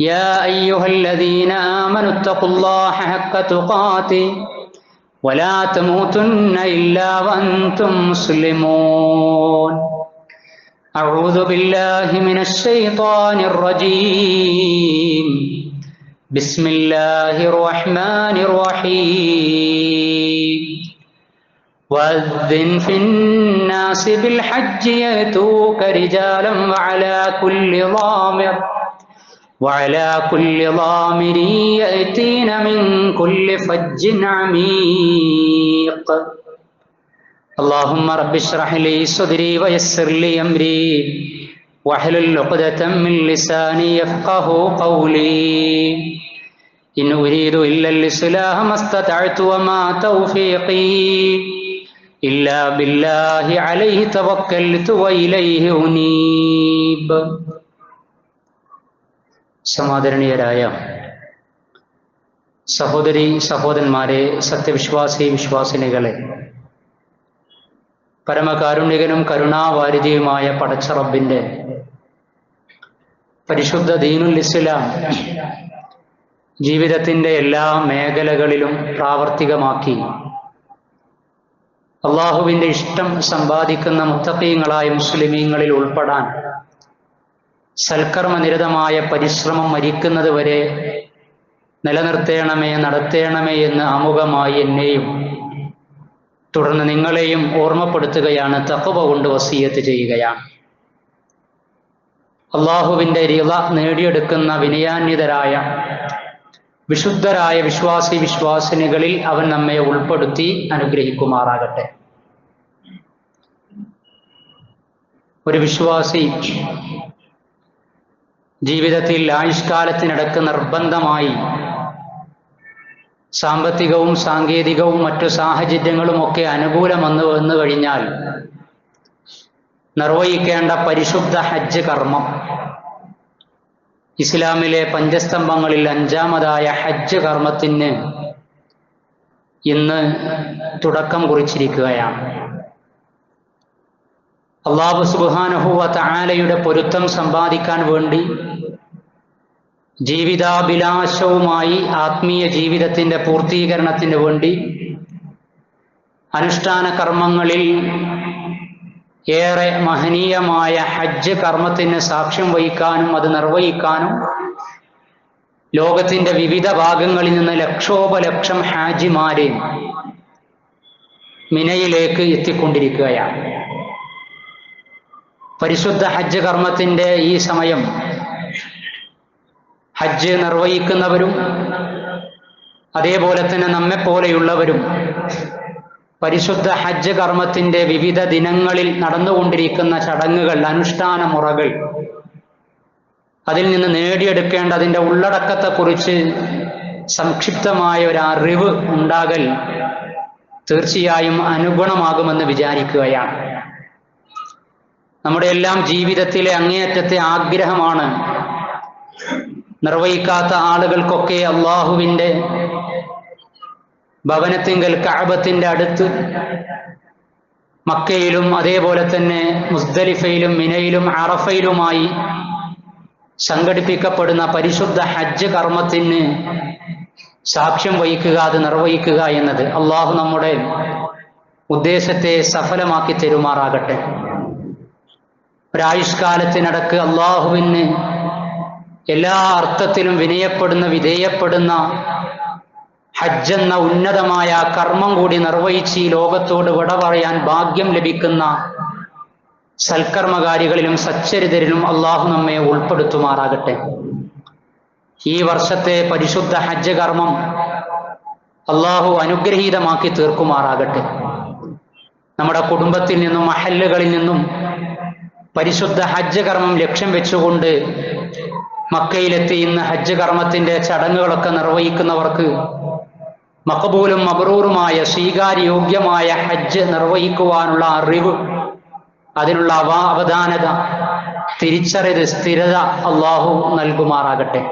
يا أيها الذين آمنوا اتقوا الله حق تقاته ولا تموتن إلا وأنتم مسلمون. أعوذ بالله من الشيطان الرجيم. بسم الله الرحمن الرحيم. وأذن في الناس بالحج يأتوك رجالا وعلى كل ضامر يأتين من كل فج عميق. اللهم رب اشرح لي صدري ويسر لي أمري واحلل عقدة من لساني يفقه قولي. إن أريد إلا الإصلاح ما استطعت وما توفيقي إلا بالله عليه توكلت وإليه أنيب. സമാദരണീയരായ സഹോദരി സഹോദരന്മാരെ, സത്യവിശ്വാസി വിശ്വാസിനികളെ, പരമകാരുണികനും കരുണാവാരിധിയുമായ പടച്ച റബ്ബിന്റെ പരിശുദ്ധ ദീനുൽ ഇസ്ലാം ജീവിതത്തിന്റെ എല്ലാ മേഖലകളിലും പ്രാവർത്തികമാക്കി അള്ളാഹുവിന്റെ ഇഷ്ടം സമ്പാദിക്കുന്ന മുത്തഖീങ്ങളായ മുസ്ലിമീങ്ങളിൽ ഉൾപ്പെടാൻ സൽക്കർമ്മനിരതമായ പരിശ്രമം മരിക്കുന്നത് വരെ നിലനിർത്തേണമേ, നടത്തേണമേ എന്ന് ആമുഖമായി എന്നെയും തുടർന്ന് നിങ്ങളെയും ഓർമ്മപ്പെടുത്തുകയാണ്, തഖ്വ കൊണ്ട് വസിയത്ത് ചെയ്യുകയാണ്. അള്ളാഹുവിൻ്റെ റിള നേടിയെടുക്കുന്ന വിനയാന്വിതരായ വിശുദ്ധരായ വിശ്വാസി വിശ്വാസിനികളിൽ അവൻ നമ്മെ ഉൾപ്പെടുത്തി അനുഗ്രഹിക്കുമാറാകട്ടെ. ഒരു വിശ്വാസി ജീവിതത്തിൽ ആയുഷ്കാലത്തിനിടക്ക് നിർബന്ധമായി സാമ്പത്തികവും സാങ്കേതികവും മറ്റു സാഹചര്യങ്ങളും ഒക്കെ അനുകൂലം വന്നു കഴിഞ്ഞാൽ നിർവഹിക്കേണ്ട പരിശുദ്ധ ഹജ്ജ് കർമ്മം, ഇസ്ലാമിലെ പഞ്ചസ്തംഭങ്ങളിൽ അഞ്ചാമതായ ഹജ്ജ് കർമ്മത്തിന് ഇന്ന് തുടക്കം കുറിച്ചിരിക്കുകയാണ്. അല്ലാഹു സുബ്ഹാനഹു വ തആലയുടെ പൊരുത്തം സമ്പാദിക്കാൻ വേണ്ടി ജീവിതാഭിലാഷവുമായി ആത്മീയ ജീവിതത്തിന്റെ പൂർത്തീകരണത്തിന് വേണ്ടി അനുഷ്ഠാന കർമ്മങ്ങളിൽ ഏറെ മഹനീയമായ ഹജ്ജ് കർമ്മത്തിന് സാക്ഷ്യം വഹിക്കാനും അത് നിർവഹിക്കാനും ലോകത്തിന്റെ വിവിധ ഭാഗങ്ങളിൽ നിന്ന് ലക്ഷോപലക്ഷം ഹാജിമാരെ മിനയിലേക്ക് എത്തിക്കൊണ്ടിരിക്കുകയാണ്. പരിശുദ്ധ ഹജ്ജ് കർമ്മത്തിന്റെ ഈ സമയം ഹജ്ജ് നിർവഹിക്കുന്നവരും അതേപോലെ തന്നെ നമ്മെപ്പോലെയുള്ളവരും പരിശുദ്ധ ഹജ്ജ് കർമ്മത്തിന്റെ വിവിധ ദിനങ്ങളിൽ നടന്നുകൊണ്ടിരിക്കുന്ന ചടങ്ങുകൾ, അനുഷ്ഠാന മുറകൾ, അതിൽ നിന്ന് നേടിയെടുക്കേണ്ട അതിൻ്റെ ഉള്ളടക്കത്തെക്കുറിച്ച് സംക്ഷിപ്തമായ ഒരു അറിവ് ഉണ്ടാകൽ തീർച്ചയായും അനുഗുണമാകുമെന്ന് വിചാരിക്കുകയാണ്. നമ്മുടെ എല്ലാം ജീവിതത്തിലെ അങ്ങേയറ്റത്തെ ആഗ്രഹമാണ് നിർവഹിക്കാത്ത ആളുകൾക്കൊക്കെ അള്ളാഹുവിൻ്റെ ഭവനത്തിങ്കൽ കഅബത്തിന്റെ അടുത്ത് മക്കയിലും അതേപോലെ തന്നെ മുസ്ദലിഫയിലും മിനയിലും അറഫയിലുമായി സംഘടിപ്പിക്കപ്പെടുന്ന പരിശുദ്ധ ഹജ്ജ് കർമ്മത്തിന് സാക്ഷ്യം വഹിക്കുക, അത് നിർവഹിക്കുക എന്നത് അള്ളാഹു നമ്മുടെ ഉദ്ദേശത്തെ സഫലമാക്കി തരുമാറാകട്ടെ. ഒരായുഷ്കാലത്തിനടക്ക് അള്ളാഹുവിന് എല്ലാ അർത്ഥത്തിലും വിനയപ്പെടുന്ന വിധേയപ്പെടുന്ന ഹജ്ജ് എന്ന ഉന്നതമായ കർമ്മം കൂടി നിർവഹിച്ച് ഈ ലോകത്തോട് വിട പറയാൻ ഭാഗ്യം ലഭിക്കുന്ന സൽക്കർമ്മകാരികളിലും സച്ചരിതരിലും അള്ളാഹു നമ്മെ ഉൾപ്പെടുത്തുമാറാകട്ടെ. ഈ വർഷത്തെ പരിശുദ്ധ ഹജ്ജ് കർമ്മം അള്ളാഹു അനുഗ്രഹീതമാക്കി തീർക്കുമാറാകട്ടെ. നമ്മുടെ കുടുംബത്തിൽ നിന്നും മഹല്ലുകളിൽ നിന്നും പരിശുദ്ധ ഹജ്ജ് കർമ്മം ലക്ഷ്യം വെച്ചുകൊണ്ട് മക്കയിലെത്തി ഇന്ന് ഹജ്ജ് കർമ്മത്തിന്റെ ചടങ്ങുകളൊക്കെ നിർവഹിക്കുന്നവർക്ക് മഖബൂലും മബ്റൂറുമായ സ്വീകാര്യോഗ്യമായ ഹജ്ജ് നിർവഹിക്കുവാനുള്ള അറിവ്, അതിനുള്ള അവധാനത, തിരിച്ചറിവ്, സ്ഥിരത അള്ളാഹു നൽകുമാറാകട്ടെ.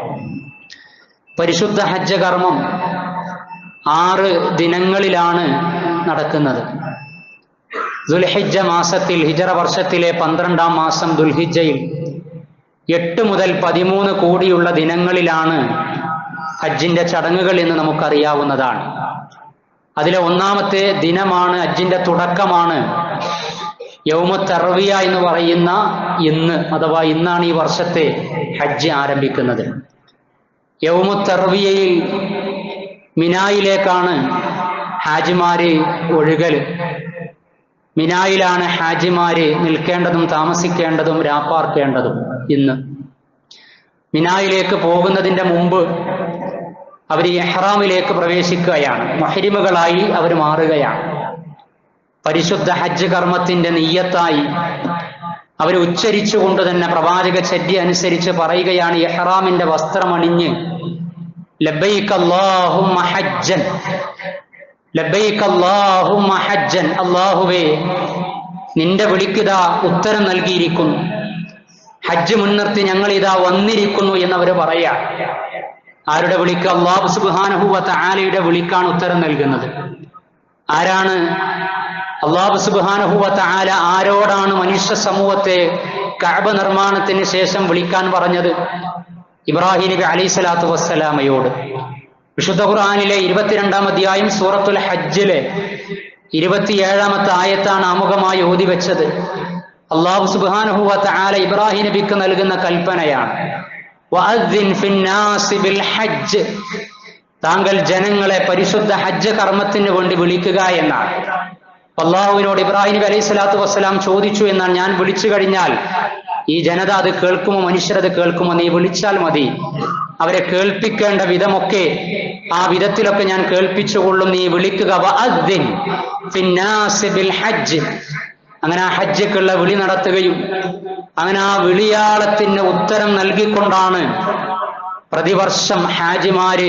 പരിശുദ്ധ ഹജ്ജ് കർമ്മം 6 ദിനങ്ങളിലാണ് നടക്കുന്നത്. ദുൽഹിജ്ജ മാസത്തിൽ, ഹിജറ വർഷത്തിലെ 12-ാം മാസം ദുൽഹിജ്ജയിൽ 8 മുതൽ 13 കൂടിയുള്ള ദിനങ്ങളിലാണ് ഹജ്ജിന്റെ ചടങ്ങുകൾ എന്ന് നമുക്കറിയാവുന്നതാണ്. അതിലെ ഒന്നാമത്തെ ദിനമാണ്, ഹജ്ജിന്റെ തുടക്കമാണ് യൗമു തർവിയ എന്ന് പറയുന്ന ഇന്ന്, അഥവാ ഇന്നാണ് ഈ വർഷത്തെ ഹജ്ജ് ആരംഭിക്കുന്നത്. യൗമു തർവിയയിൽ മിനായിലേക്കാണ് ഹാജിമാര് ഒഴുകല്. മിനായിലാണ് ഹാജിമാര് നിൽക്കേണ്ടതും താമസിക്കേണ്ടതും രാപ്പാർക്കേണ്ടതും. ഇന്ന് മിനായിലേക്ക് പോകുന്നതിന്റെ മുമ്പ് അവർ ഇഹ്റാമിലേക്ക് പ്രവേശിക്കുകയാണ്. മുഹ്രിമുകളായി അവർ മാറുകയാണ്. പരിശുദ്ധ ഹജ്ജ് കർമ്മത്തിന്റെ നിയ്യത്തായി അവർ ഉച്ചരിച്ചുകൊണ്ട് തന്നെ പ്രവാചക ചര്യ അനുസരിച്ച് പറയുകയാണ്, ഇഹ്റാമിന്റെ വസ്ത്രമണിഞ്ഞ് ലബ്ബൈക അല്ലാഹുമ്മ ഹജ്ജൻ, ലബ്ബൈക അല്ലാഹുമ്മ ഹജ്ജൻ, അല്ലാഹുവേ നിന്റെ വിളിക്കിതാ ഉത്തരം നൽകിയിരിക്കുന്നു, ഹജ്ജ് മുൻനിർത്തി ഞങ്ങൾ ഇതാ വന്നിരിക്കുന്നു എന്നവർ പറയാ. ആരുടെ വിളിക്ക്? അല്ലാഹു സുബ്ഹാനഹു വ തആലയുടെ വിളിക്കാണ് ഉത്തരം നൽകുന്നത്. ആരാണ്? അല്ലാഹു സുബ്ഹാനഹു വ തആല ആരോടാണ് മനുഷ്യ സമൂഹത്തെ കഅബ നിർമ്മാണത്തിന് ശേഷം വിളിക്കാൻ പറഞ്ഞത്? ഇബ്രാഹിം നബി അലൈഹി സ്വലാത്തു വസ്സലാമയോട്. വിശുദ്ധ ഖുർആനിലെ 22-ാം അധ്യായം സൂറത്തുൽ ഹജ്ജിലെ 27-ാമത്തെ ആയത്താണ് ആമുഖമായി ഓതി വെച്ചത്. അല്ലാഹു സുബ്ഹാനഹു വ തആല ഇബ്രാഹിം നബിക്ക് നൽകുന്ന കൽപ്പനയാണ്, വഅദ്ദിൻ ഫിന്നാസി ബിൽ ഹജ്ജ്, താങ്കൾ ജനങ്ങളെ പരിശുദ്ധ ഹജ്ജ് കർമ്മത്തിന് വേണ്ടി വിളിക്കുക എന്നാണ്. അല്ലാഹുവിനോട് ഇബ്രാഹിം നബി അലൈഹി സ്വലാത്തു വസ്സലാം ചോദിച്ചു എന്നാണ്, ഞാൻ വിളിച്ചു കഴിഞ്ഞാൽ ഈ ജനത അത് കേൾക്കുമോ, മനുഷ്യരത് കേൾക്കുമോ? നീ വിളിച്ചാൽ മതി, അവരെ കേൾപ്പിക്കേണ്ട വിധമൊക്കെ ആ വിധത്തിലൊക്കെ ഞാൻ കേൾപ്പിച്ചുകൊള്ളും, നീ വിളിക്കുക. വഅദ്ദിൻ ഫിന്നാസി ബിൽ ഹജ്ജ്, അങ്ങനെ ആ ഹജ്ജക്കുള്ള വിളി നടത്തുകയും അങ്ങനെ ആ വിളിയാളത്തിന് ഉത്തരം നൽകിക്കൊണ്ടാണ് പ്രതിവർഷം ഹാജിമാര്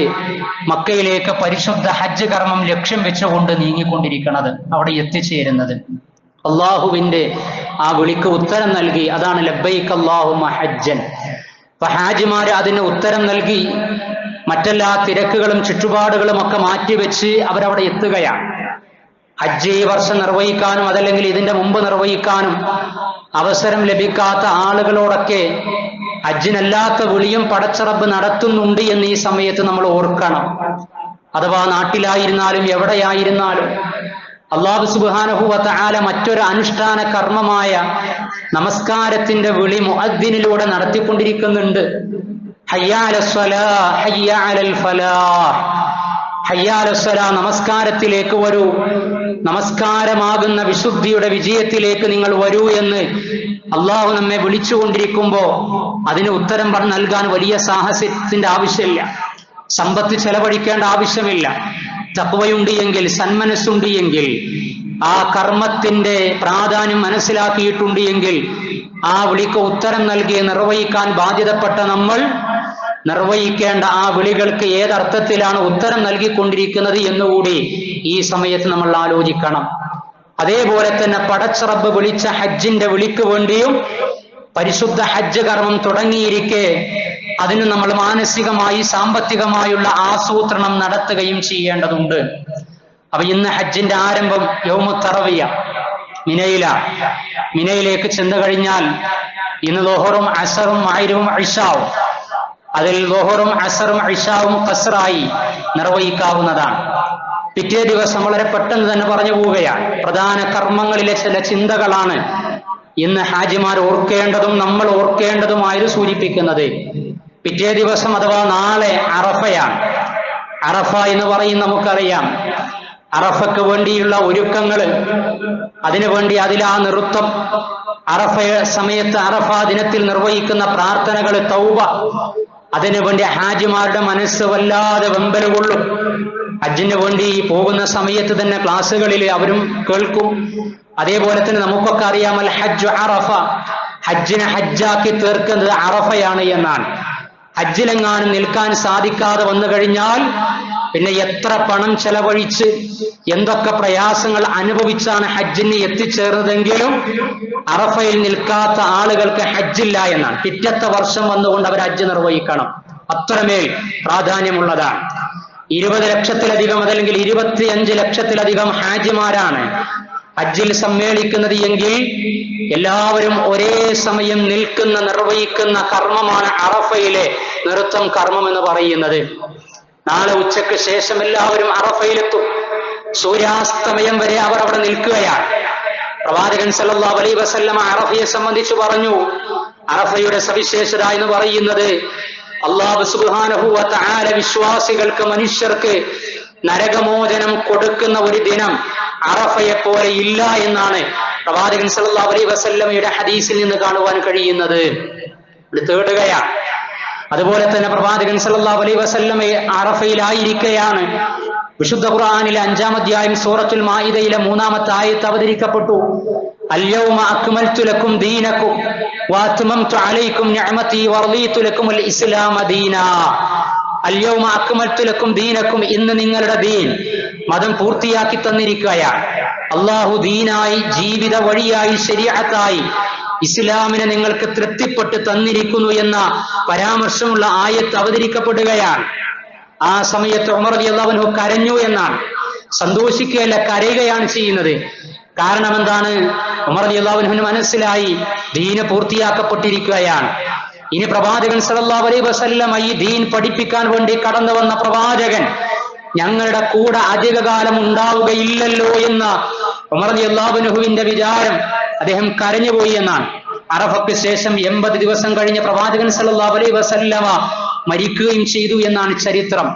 മക്കയിലേക്ക് പരിശുദ്ധ ഹജ്ജ് കർമ്മം ലക്ഷ്യം വെച്ചുകൊണ്ട് നീങ്ങിക്കൊണ്ടിരിക്കുന്നത്, അവിടെ എത്തിച്ചേരുന്നത്. അള്ളാഹുവിന്റെ ആ വിളിക്ക് ഉത്തരം നൽകി, അതാണ് ലബ്ബൈക അല്ലാഹുമ്മ ഹജ്ജൻ. അപ്പൊ ഹാജിമാര് അതിന് ഉത്തരം നൽകി മറ്റെല്ലാ തിരക്കുകളും ചുറ്റുപാടുകളും ഒക്കെ മാറ്റിവെച്ച് അവരവിടെ എത്തുകയാണ്. ഹജ്ജ് ഈ വർഷം നിർവഹിക്കാനും അതല്ലെങ്കിൽ ഇതിന്റെ മുമ്പ് നിർവഹിക്കാനും അവസരം ലഭിക്കാത്ത ആളുകളോടൊക്കെ ഹജ്ജിനല്ലാത്ത വിളിയും പടച്ചറബ് നടത്തുന്നുണ്ട് എന്ന് ഈ സമയത്ത് നമ്മൾ ഓർക്കണം. അഥവാ നാട്ടിലായിരുന്നാലും എവിടെയായിരുന്നാലും അല്ലാഹു സുബ്ഹാനഹു വ തആല മറ്റൊരു അനുഷ്ഠാന കർമ്മമായ നമസ്കാരത്തിന്റെ വിളി മുഅദ്ദിനിലൂടെ നടത്തിക്കൊണ്ടിരിക്കുന്നുണ്ട്. ഹയ്യ അലസ് സ്വലാഹ്, ഹയ്യ അലൽ ഫലാഹ്, ഹയ്യ അലസ് സ്വലാഹ്, നമസ്കാരത്തിലേക്ക് വരൂ, നമസ്കാരമാകുന്ന വിശുദ്ധിയുടെ വിജയത്തിലേക്ക് നിങ്ങൾ വരൂ എന്ന് അള്ളാഹു നമ്മെ വിളിച്ചുകൊണ്ടിരിക്കുമ്പോ അതിന് ഉത്തരം നൽകാൻ വലിയ സാഹസത്തിന്റെ ആവശ്യമില്ല, സമ്പത്ത് ചെലവഴിക്കേണ്ട ആവശ്യമില്ല. തഖ്വയുണ്ട് എങ്കിൽ, സന്മനസ്സുണ്ട് എങ്കിൽ, ആ കർമ്മത്തിന്റെ പ്രാധാന്യം മനസ്സിലാക്കിയിട്ടുണ്ട് എങ്കിൽ ആ വിളിക്ക് ഉത്തരം നൽകി നിർവഹിക്കാൻ ബാധ്യതപ്പെട്ട നമ്മൾ നിർവഹിക്കേണ്ട ആ വിളികൾക്ക് ഏതർത്ഥത്തിലാണ് ഉത്തരം നൽകിക്കൊണ്ടിരിക്കുന്നത് എന്നുകൂടി ഈ സമയത്ത് നമ്മൾ ആലോചിക്കണം. അതേപോലെ തന്നെ പടച്ചറബ് വിളിച്ച ഹജ്ജിന്റെ വിളിക്ക് വേണ്ടിയും പരിശുദ്ധ ഹജ്ജ് കർമ്മം തുടങ്ങിയിരിക്കെ അതിന് നമ്മൾ മാനസികമായി സാമ്പത്തികമായുള്ള ആസൂത്രണം നടത്തുകയും ചെയ്യേണ്ടതുണ്ട്. അപ്പൊ ഇന്ന് ഹജ്ജിന്റെ ആരംഭം യൗമു തർവിയ മിനയിലാണ്. മിനയിലേക്ക് ചെന്നു കഴിഞ്ഞാൽ ഇന്ന് ദുഹറും അസറും മഗ്രിബും ഇശാവും, അതിൽ ദുഹറും അസറും ഇശാവും ഖസ്റായി നിർവഹിക്കാവുന്നതാണ്. പിറ്റേ ദിവസം വളരെ പെട്ടെന്ന് തന്നെ പറഞ്ഞു പോവുകയാണ്. പ്രധാന കർമ്മങ്ങളിലെ ചില ചിന്തകളാണ് ഇന്ന് ഹാജിമാർ ഓർക്കേണ്ടതും നമ്മൾ ഓർക്കേണ്ടതുമായത് സൂചിപ്പിക്കുന്നത്. പിറ്റേ ദിവസം അഥവാ നാളെ അറഫയാണ്. അറഫ എന്ന് പറയും നമുക്കറിയാം. അറഫയ്ക്ക് വേണ്ടിയുള്ള ഒരുക്കങ്ങള്, അതിനുവേണ്ടി അതിലാ നൃത്തം, അറഫ സമയത്ത് അറഫ ദിനത്തിൽ നിർവഹിക്കുന്ന പ്രാർത്ഥനകൾ, തൗബ, അതിനുവേണ്ടി ഹാജിമാരുടെ മനസ്സ് വല്ലാതെ വെമ്പൽ കൊള്ളും. ഹജ്ജിന് വേണ്ടി പോകുന്ന സമയത്ത് തന്നെ ക്ലാസ്സുകളിൽ അവരും കേൾക്കും. അതേപോലെ തന്നെ നമുക്കൊക്കെ അറിയാം, അൽ ഹജ്ജ് അറഫ, ഹജ്ജിനെ ഹജ്ജാക്കി തീർക്കുന്നത് അറഫയാണ് എന്നാണ്. ഹജ്ജിലെങ്ങാനും നിൽക്കാൻ സാധിക്കാതെ വന്നു കഴിഞ്ഞാൽ പിന്നെ എത്ര പണം ചെലവഴിച്ച് എന്തൊക്കെ പ്രയാസങ്ങൾ അനുഭവിച്ചാണ് ഹജ്ജിന് എത്തിച്ചേർന്നതെങ്കിലും അറഫയിൽ നിൽക്കാത്ത ആളുകൾക്ക് ഹജ്ജില്ല എന്നാണ്. പിറ്റത്തെ വർഷം വന്നുകൊണ്ട് അവർ ഹജ്ജ് നിർവഹിക്കണം. അത്രമേൽ പ്രാധാന്യമുള്ളതാണ്. 20 ലക്ഷത്തിലധികം അതല്ലെങ്കിൽ 25 ലക്ഷത്തിലധികം ഹാജിമാരാണ് ഹജ്ജിൽ സമ്മേളിക്കുന്നത് എങ്കിൽ എല്ലാവരും ഒരേ സമയം നിർവഹിക്കുന്ന കർമ്മമാണ് അറഫയിലെ നൃത്തം കർമ്മം എന്ന് പറയുന്നത്. നാളെ ഉച്ചയ്ക്ക് ശേഷം എല്ലാവരും അറഫയിലെത്തും. സൂര്യാസ്തമയം വരെ അവർ അവിടെ നിൽക്കുകയാണ്. പ്രവാചകൻ സല്ലല്ലാഹു അലൈഹി വസല്ലമ അറഫയെ സംബന്ധിച്ച് പറഞ്ഞു, അറഫയുടെ സവിശേഷത എന്ന് പറയുന്നത് അല്ലാഹു സുബ്ഹാനഹു വ തആല വിശ്വാസികൾക്ക്, മനുഷ്യർക്ക് നരകമോചനം കൊടുക്കുന്ന ഒരു ദിനം അറഫയെ പോലെ ഇല്ല എന്നാണ് പ്രവാചകൻ സല്ലല്ലാഹു അലൈഹി വസല്ലമയുടെ ഹദീസിൽ നിന്ന് കാണുവാൻ കഴിയുന്നത്. തേടുകയാണ്. അതുപോലെ തന്നെ പ്രവാചകൻ സല്ലല്ലാഹു അലൈഹി വസല്ലമ അറഫയിലായിരിക്കെയാണ് വിശുദ്ധ ഖുർആനിലെ 5-ാം അധ്യായം സൂറത്തുൽ മാഇദയിലെ 3-ാമത്തെ ആയത്ത് അവതരിക്കപ്പെട്ടു. അൽയൗമ അക്മൽതു ലക്കും ദീനക്കും വഅത്മംതു അലൈക്കും നിഅമതി വറളീതു ലക്കുമുൽ ഇസ്ലാമ ദീനാ. അൽയൗമ അക്മൽതു ലക്കും ദീനക്കും, ഇന്ന് നിങ്ങളുടെ ദീൻ, മതം പൂർത്തിയാക്കി തന്നിരിക്കുകയാണ്. അല്ലാഹു ദീനായി, ജീവിത വഴിയായി, ശരീഅത്തായി ഇസ്ലാമിനെ നിങ്ങൾക്ക് തൃപ്തിപ്പെട്ട് തന്നിരിക്കുന്നു എന്ന പരാമർശമുള്ള ആയത്ത് അവതരിക്കപ്പെടുകയാണ്. ആ സമയത്ത് ഉമർ റളിയല്ലാഹു അൻഹു കരഞ്ഞു എന്നാണ്. സന്തോഷിക്കുകയല്ല, കരയുകയാണ് ചെയ്യുന്നത്. കാരണം എന്താണ്? ഉമർ റളിയല്ലാഹു അൻഹുവിന് മനസ്സിലായി ദീന് പൂർത്തിയാക്കപ്പെട്ടിരിക്കുകയാണ്. ഇനി പ്രവാചകൻ സല്ലല്ലാഹു അലൈഹി വസല്ലം ഈ ദീൻ പഠിപ്പിക്കാൻ വേണ്ടി കടന്നു വന്ന പ്രവാചകൻ ഞങ്ങളുടെ കൂടെ അധികകാലം ഉണ്ടാവുകയില്ലല്ലോ എന്ന ഉമർ റളിയല്ലാഹു അൻഹുവിന്റെ വിചാരം. അദ്ദേഹം കരഞ്ഞുപോയി എന്നാണ്. അറഫയ്ക്ക് ശേഷം 80 ദിവസം കഴിഞ്ഞ് പ്രവാചകൻ സല്ലല്ലാഹു അലൈഹി വസല്ലമ മരിക്കുകയും ചെയ്തു എന്നാണ് ചരിത്രം.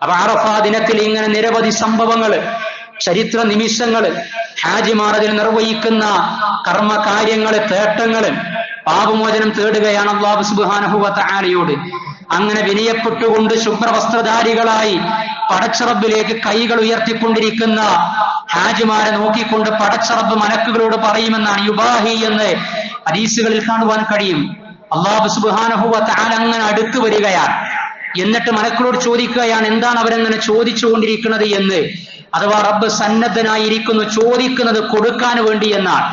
അപ്പൊ അറഫ ദിനത്തിൽ ഇങ്ങനെ നിരവധി സംഭവങ്ങള്, ചരിത്ര നിമിഷങ്ങള്, ഹാജിമാർ അതിൽ നിർവഹിക്കുന്ന കർമ്മകാര്യങ്ങള്, തേട്ടങ്ങള്, പാപമോചനം തേടുകയാണ് അല്ലാഹു സുബ്ഹാനഹു വ തആലയോട്. അങ്ങനെ വിനയപ്പെട്ടുകൊണ്ട് ശുഭ്രവസ്ത്രധാരികളായി പടച്ചറബിലേക്ക് കൈകൾ ഉയർത്തിക്കൊണ്ടിരിക്കുന്ന ഹാജിമാരെ നോക്കിക്കൊണ്ട് പടച്ചറബ് മലക്കുകളോട് പറയുമെന്നാണ്, യുബാഹി എന്ന് ഹദീസുകളിൽ കാണുവാൻ കഴിയും. അല്ലാഹു സുബ്ഹാനഹു വ തആല അങ്ങനെ അടുത്തു വരികയാണ്. എന്നിട്ട് മലക്കുകളോട് ചോദിക്കുകയാണ്, എന്താണ് അവരെങ്ങനെ ചോദിച്ചുകൊണ്ടിരിക്കുന്നത് എന്ന്. അഥവാ റബ്ബ് സന്നദ്ധനായിരിക്കുന്നു ചോദിക്കുന്നത് കൊടുക്കാൻ വേണ്ടി എന്നാണ്.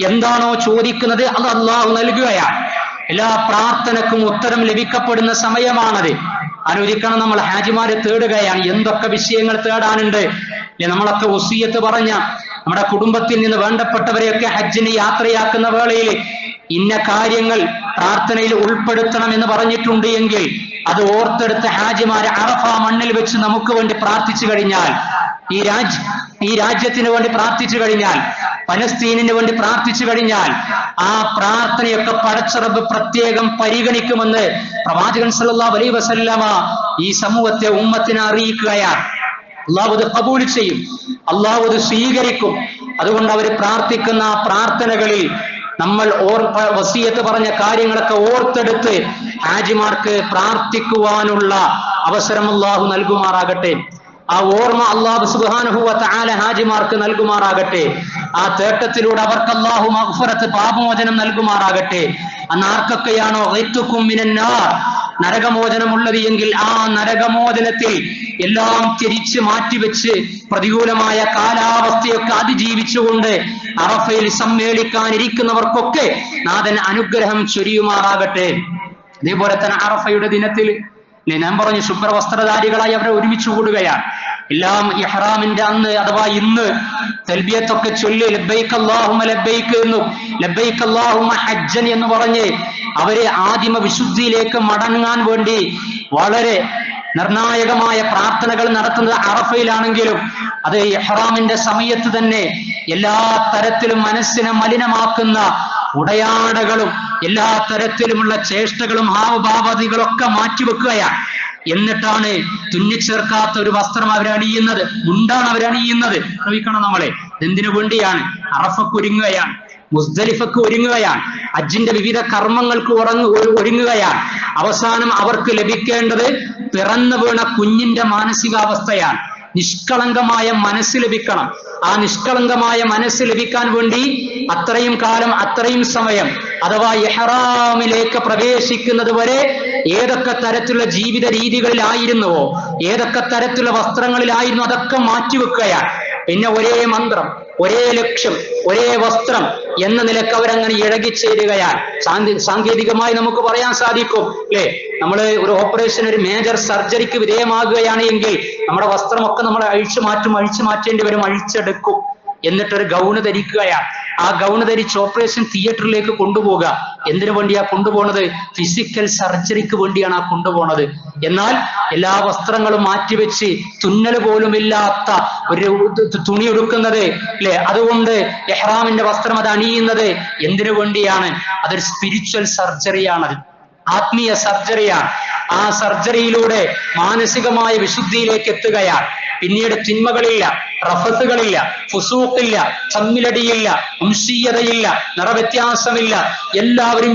എന്താണോ ചോദിക്കുന്നത് അത് അല്ലാഹു നൽകുകയാണ്. എല്ലാ പ്രാർത്ഥനക്കും ഉത്തരം ലഭിക്കപ്പെടുന്ന സമയമാണത്. അനുവദിക്കണം. നമ്മൾ ഹാജിമാരെ തേടുകയാണ്. എന്തൊക്കെ വിഷയങ്ങൾ തേടാനുണ്ട്. നമ്മളൊക്കെ വസിയത്ത് പറഞ്ഞ നമ്മുടെ കുടുംബത്തിൽ നിന്ന് വേണ്ടപ്പെട്ടവരെയൊക്കെ ഹജ്ജിന് യാത്രയാക്കുന്ന വേളയിൽ ഇന്ന കാര്യങ്ങൾ പ്രാർത്ഥനയിൽ ഉൾപ്പെടുത്തണം എന്ന് പറഞ്ഞിട്ടുണ്ട് എങ്കിൽ അത് ഓർത്തെടുത്ത് ഹാജിമാരെ അറഫ മണ്ണിൽ വെച്ച് നമുക്ക് വേണ്ടി പ്രാർത്ഥിച്ചു കഴിഞ്ഞാൽ, ഈ രാജ്യത്തിന് വേണ്ടി പ്രാർത്ഥിച്ചു കഴിഞ്ഞാൽ, പലസ്തീനിന് വേണ്ടി പ്രാർത്ഥിച്ചു കഴിഞ്ഞാൽ ആ പ്രാർത്ഥനയൊക്കെ പടച്ചറബ് പ്രത്യേകം പരിഗണിക്കുമെന്ന് പ്രവാചകൻ സല്ലല്ലാഹു അലൈഹി വസല്ലമ ഈ സമൂഹത്തെ, ഉമ്മത്തിനെ അറിയിക്കുകയാണ്. അല്ലാഹു അത് ഖബൂൽ ചെയ്യും, അല്ലാഹു അത് സ്വീകരിക്കും. അതുകൊണ്ട് അവർ പ്രാർത്ഥിക്കുന്ന പ്രാർത്ഥനകളിൽ നമ്മൾ വസിയത്ത് പറഞ്ഞ കാര്യങ്ങളൊക്കെ ഓർത്തെടുത്ത് ഹാജിമാർക്ക് പ്രാർത്ഥിക്കുവാനുള്ള അവസരം അല്ലാഹു നൽകുമാറാകട്ടെ. ആ ഓർമ്മ അല്ലാഹു സുബ്ഹാനഹു വ തആല ഹാജിമാർക്ക് നൽകുമാറാകട്ടെ. ആ തേട്ടത്തിലൂടെ അവർക്ക് അല്ലാഹു മഗ്ഫിറത്ത്, പാപമോചനം നൽകുമാറാകട്ടെ. അന്ന് ആർക്കൊക്കെയാണോ ഗൈതുക്കും മിനന്നാർ, നരകമോചനമുള്ളത് എങ്കിൽ ആ നരകമോചനത്തിൽ എല്ലാം തിരിച്ച് മാറ്റിവെച്ച് പ്രതികൂലമായ കാലാവസ്ഥയൊക്കെ അതിജീവിച്ചുകൊണ്ട് അറഫയിൽ സമ്മേളിക്കാനിരിക്കുന്നവർക്കൊക്കെ നാഥൻ അനുഗ്രഹം ചൊരിയുമാറാകട്ടെ. അതേപോലെ തന്നെ അറഫയുടെ ദിനത്തിൽ ഞാൻ പറഞ്ഞു, ശുഭ്രവസ്ത്രധാരികളായി അവരെ ഒരുമിച്ച് കൂടുകയാണ്. എല്ലാം ഇഹ്റാമിന്റെ അന്ന് അഥവാ ഇന്ന് തൽബിയത്തൊക്കെ ചൊല്ലി ലബ്ബൈക അല്ലാഹുമ്മ ലബ്ബൈക എന്നും ലബ്ബൈക അല്ലാഹുമ്മ ഹജ്ജൻ എന്ന് പറഞ്ഞ് അവരെ ആദിമ വിശുദ്ധിയിലേക്ക് മടങ്ങാൻ വേണ്ടി വളരെ നിർണായകമായ പ്രാർത്ഥനകൾ നടത്തുന്നത് അറഫയിലാണെങ്കിലും അത് ഇഹ്റാമിന്റെ സമയത്ത് തന്നെ എല്ലാ തരത്തിലും മനസ്സിനെ മലിനമാക്കുന്ന ഉടയാടകളും എല്ലാ തരത്തിലുമുള്ള ചേഷ്ടകളും ഹാവഭാവാദികളൊക്കെ മാറ്റിവെക്കുകയാണ്. എന്നിട്ടാണ് തുന്നിച്ചേർക്കാത്ത ഒരു വസ്ത്രം അവരണിയുന്നത്, മുണ്ടാണ് അവരണിയുന്നത്. അറിയിക്കണം നമ്മളെ എന്തിനു വേണ്ടിയാണ്? അറഫക്ക് ഒരുങ്ങുകയാണ്, മുസ്ദലിഫക്ക് ഒരുങ്ങുകയാണ്, ഹജ്ജിന്റെ വിവിധ കർമ്മങ്ങൾക്ക് ഒരുങ്ങുകയാണ്. അവസാനം അവർക്ക് ലഭിക്കേണ്ടത് പിറന്നു വീണ കുഞ്ഞിന്റെ മാനസികാവസ്ഥയാണ്. നിഷ്കളങ്കമായ മനസ്സ് ലഭിക്കണം. ആ നിഷ്കളങ്കമായ മനസ്സ് ലഭിക്കാൻ വേണ്ടി അത്രയും കാലം, അത്രയും സമയം അഥവാ ഇഹ്റാമിലേക്ക് പ്രവേശിക്കുന്നത് വരെ ഏതൊക്കെ തരത്തിലുള്ള ജീവിത രീതികളിലായിരുന്നുവോ, ഏതൊക്കെ തരത്തിലുള്ള വസ്ത്രങ്ങളിലായിരുന്നു, അതൊക്കെ മാറ്റിവെക്കുകയാണ്. പിന്നെ ഒരേ മന്ത്രം, ഒരേ ലക്ഷ്യം, ഒരേ വസ്ത്രം എന്ന നിലക്ക് അവരങ്ങനെ ഇഴകിച്ചേരുകയാണ്. സാങ്കേതികമായി നമുക്ക് പറയാൻ സാധിക്കും, അല്ലേ? നമ്മൾ ഒരു ഓപ്പറേഷൻ, ഒരു മേജർ സർജറിക്ക് വിധേയമാകുകയാണ് എങ്കിൽ നമ്മുടെ വസ്ത്രമൊക്കെ നമ്മൾ അഴിച്ചു മാറ്റേണ്ടി വരും, അഴിച്ചെടുക്കും. എന്നിട്ടൊരു ഗൗണ് ധരിക്കുകയാണ്. ആ ഗൗണ് ധരിച്ച് ഓപ്പറേഷൻ തിയേറ്ററിലേക്ക് കൊണ്ടുപോകുക. എന്തിനു വേണ്ടിയാ കൊണ്ടുപോകുന്നത്? ഫിസിക്കൽ സർജറിക്ക് വേണ്ടിയാണ് ആ കൊണ്ടുപോകുന്നത്. എന്നാൽ എല്ലാ വസ്ത്രങ്ങളും മാറ്റിവെച്ച് തുന്നൽ പോലും ഇല്ലാത്ത ഒരു തുണി എടുക്കുന്നത് അല്ലെ, അതുകൊണ്ട് ഇഹ്റാമിന്റെ വസ്ത്രം അത് അണിയുന്നത് എന്തിനു വേണ്ടിയാണ്? അതൊരു സ്പിരിച്വൽ സർജറിയാണത്, ആത്മീയ സർജറിയാണ്. ആ സർജറിയിലൂടെ മാനസികമായ വിശുദ്ധിയിലേക്ക് എത്തുകയാണ്. പിന്നീട് തിന്മകളില്ല, റഫത്തുകളില്ല, ഫുസൂഖില്ല, തമ്മിലടിയില്ല, വംശീയതയില്ല, നിറവ്യത്യാസമില്ല.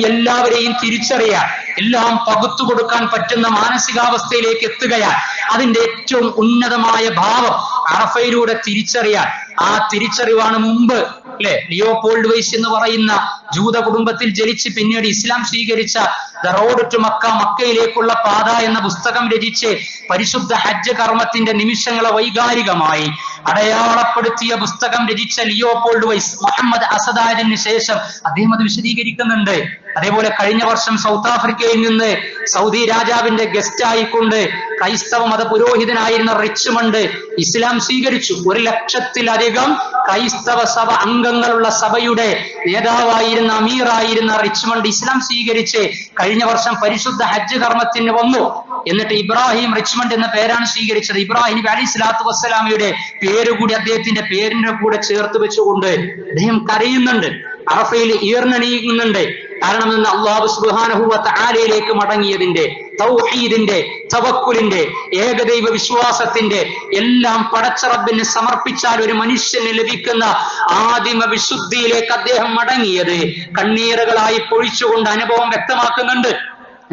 എല്ലാവരെയും തിരിച്ചറിയാൻ, എല്ലാം പകുത്തു കൊടുക്കാൻ പറ്റുന്ന മാനസികാവസ്ഥയിലേക്ക് എത്തുകയാണ്. അതിന്റെ ഏറ്റവും ഉന്നതമായ ഭാവം അറഫയിലൂടെ തിരിച്ചറിയാൻ. ആ തിരിച്ചറിവാണ് മുമ്പ് അല്ലെ ലിയോപോൾഡ് വൈസ് എന്ന് പറയുന്ന ജൂത കുടുംബത്തിൽ ജനിച്ച് പിന്നീട് ഇസ്ലാം സ്വീകരിച്ച ദ റോഡ് ടു മക്ക, മക്കയിലേക്കുള്ള പാത എന്ന പുസ്തകം രചിച്ച് പരിശുദ്ധ ഹജ്ജ് കർമ്മത്തിന്റെ നിമിഷങ്ങളെ വൈകാരികമായി അടയാളപ്പെടുത്തിയ പുസ്തകം രചിച്ച ലിയോപോൾഡ് വൈസ്, മുഹമ്മദ് അസദായതിന് ശേഷം അദ്ദേഹം അത് വിശദീകരിക്കുന്നുണ്ട്. അതേപോലെ കഴിഞ്ഞ വർഷം സൗത്ത് ആഫ്രിക്കയിൽ നിന്ന് സൗദി രാജാവിന്റെ ഗസ്റ്റ് ആയിക്കൊണ്ട് ക്രൈസ്തവ മത പുരോഹിതനായിരുന്ന റിച്ച്മണ്ട് ഇസ്ലാം സ്വീകരിച്ചു. 1,00,000-ലധികം ക്രൈസ്തവ സഭ അംഗങ്ങളുള്ള സഭയുടെ നേതാവായിരുന്ന, അമീറായിരുന്ന റിച്ച്മണ്ട് ഇസ്ലാം സ്വീകരിച്ച് കഴിഞ്ഞ വർഷം പരിശുദ്ധ ഹജ്ജ് കർമ്മത്തിന് വന്നു. എന്നിട്ട് ഇബ്രാഹിം റിച്ച്മണ്ട് എന്ന പേരാണ് സ്വീകരിച്ചത്. ഇബ്രാഹിം നബി അലൈഹി സ്വലാത്തു വസ്സലാമയുടെ പേര് കൂടി അദ്ദേഹത്തിന്റെ പേരിന്റെ കൂടെ ചേർത്ത് വെച്ചുകൊണ്ട് അദ്ദേഹം കരയുന്നുണ്ട്, അറഫയിൽ ഈർന്നണിയുന്നുണ്ട്. കാരണം എന്ന് അല്ലാഹു സുബ്ഹാനഹു വ തആലയിലേക്ക് മടങ്ങിയതിന്റെ, തൗഹീദിന്റെ, തവക്കുലിന്റെ, ഏകദൈവ വിശ്വാസത്തിന്റെ എല്ലാം പടച്ച റബ്ബിന് സമർപ്പിച്ചാൽ ഒരു മനുഷ്യന് ലഭിക്കുന്ന ആദിമ വിശുദ്ധിയിലേക്ക് അദ്ദേഹം മടങ്ങിയത് കണ്ണീറുകളായി പൊഴിച്ചുകൊണ്ട് അനുഭവം വ്യക്തമാക്കുന്നുണ്ട്.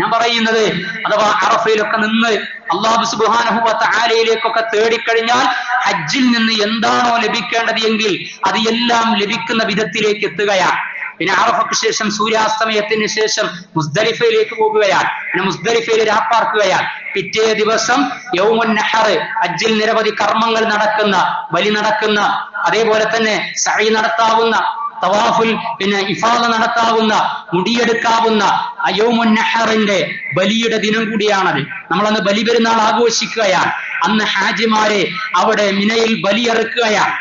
ഞാൻ പറയുന്നത് അഥവാ അറഫയിലൊക്കെ നിന്ന് അല്ലാഹു സുബ്ഹാനഹു വ തആലയിലേക്കൊക്കെ തേടിക്കഴിഞ്ഞാൽ ഹജ്ജിൽ നിന്ന് എന്താണോ ലഭിക്കേണ്ടത് എങ്കിൽ അത് എല്ലാം ലഭിക്കുന്ന വിധത്തിലേക്ക് എത്തുകയാണ്. പിന്നെ അറഫയ്ക്ക് ശേഷം സൂര്യാസ്തമയത്തിന് ശേഷം മുസ്ദലിഫയിലേക്ക് പോകുകയാണ്. പിന്നെ മുസ്ദലിഫയിൽ രാപ്പാർക്കുകയാണ്. പിറ്റേ ദിവസം യൗമുൻ നഹർ, ഹജ്ജിൽ നിരവധി കർമ്മങ്ങൾ നടക്കുന്ന, ബലി നടക്കുന്ന, അതേപോലെ തന്നെ സഅയ് നടത്താവുന്ന, തവാഫുൽ പിന്നെ ഇഫാദ നടത്താവുന്ന, മുടിയെടുക്കാവുന്ന യൗമുൻ നഹറിന്റെ ബലിയുടെ ദിനം കൂടിയാണത്. നമ്മളന്ന് ബലി പെരുന്നാൾ ആഘോഷിക്കുകയാണ്. അന്ന് ഹാജിമാരെ അവിടെ മിനയിൽ ബലിയെറുക്കുകയാണ്.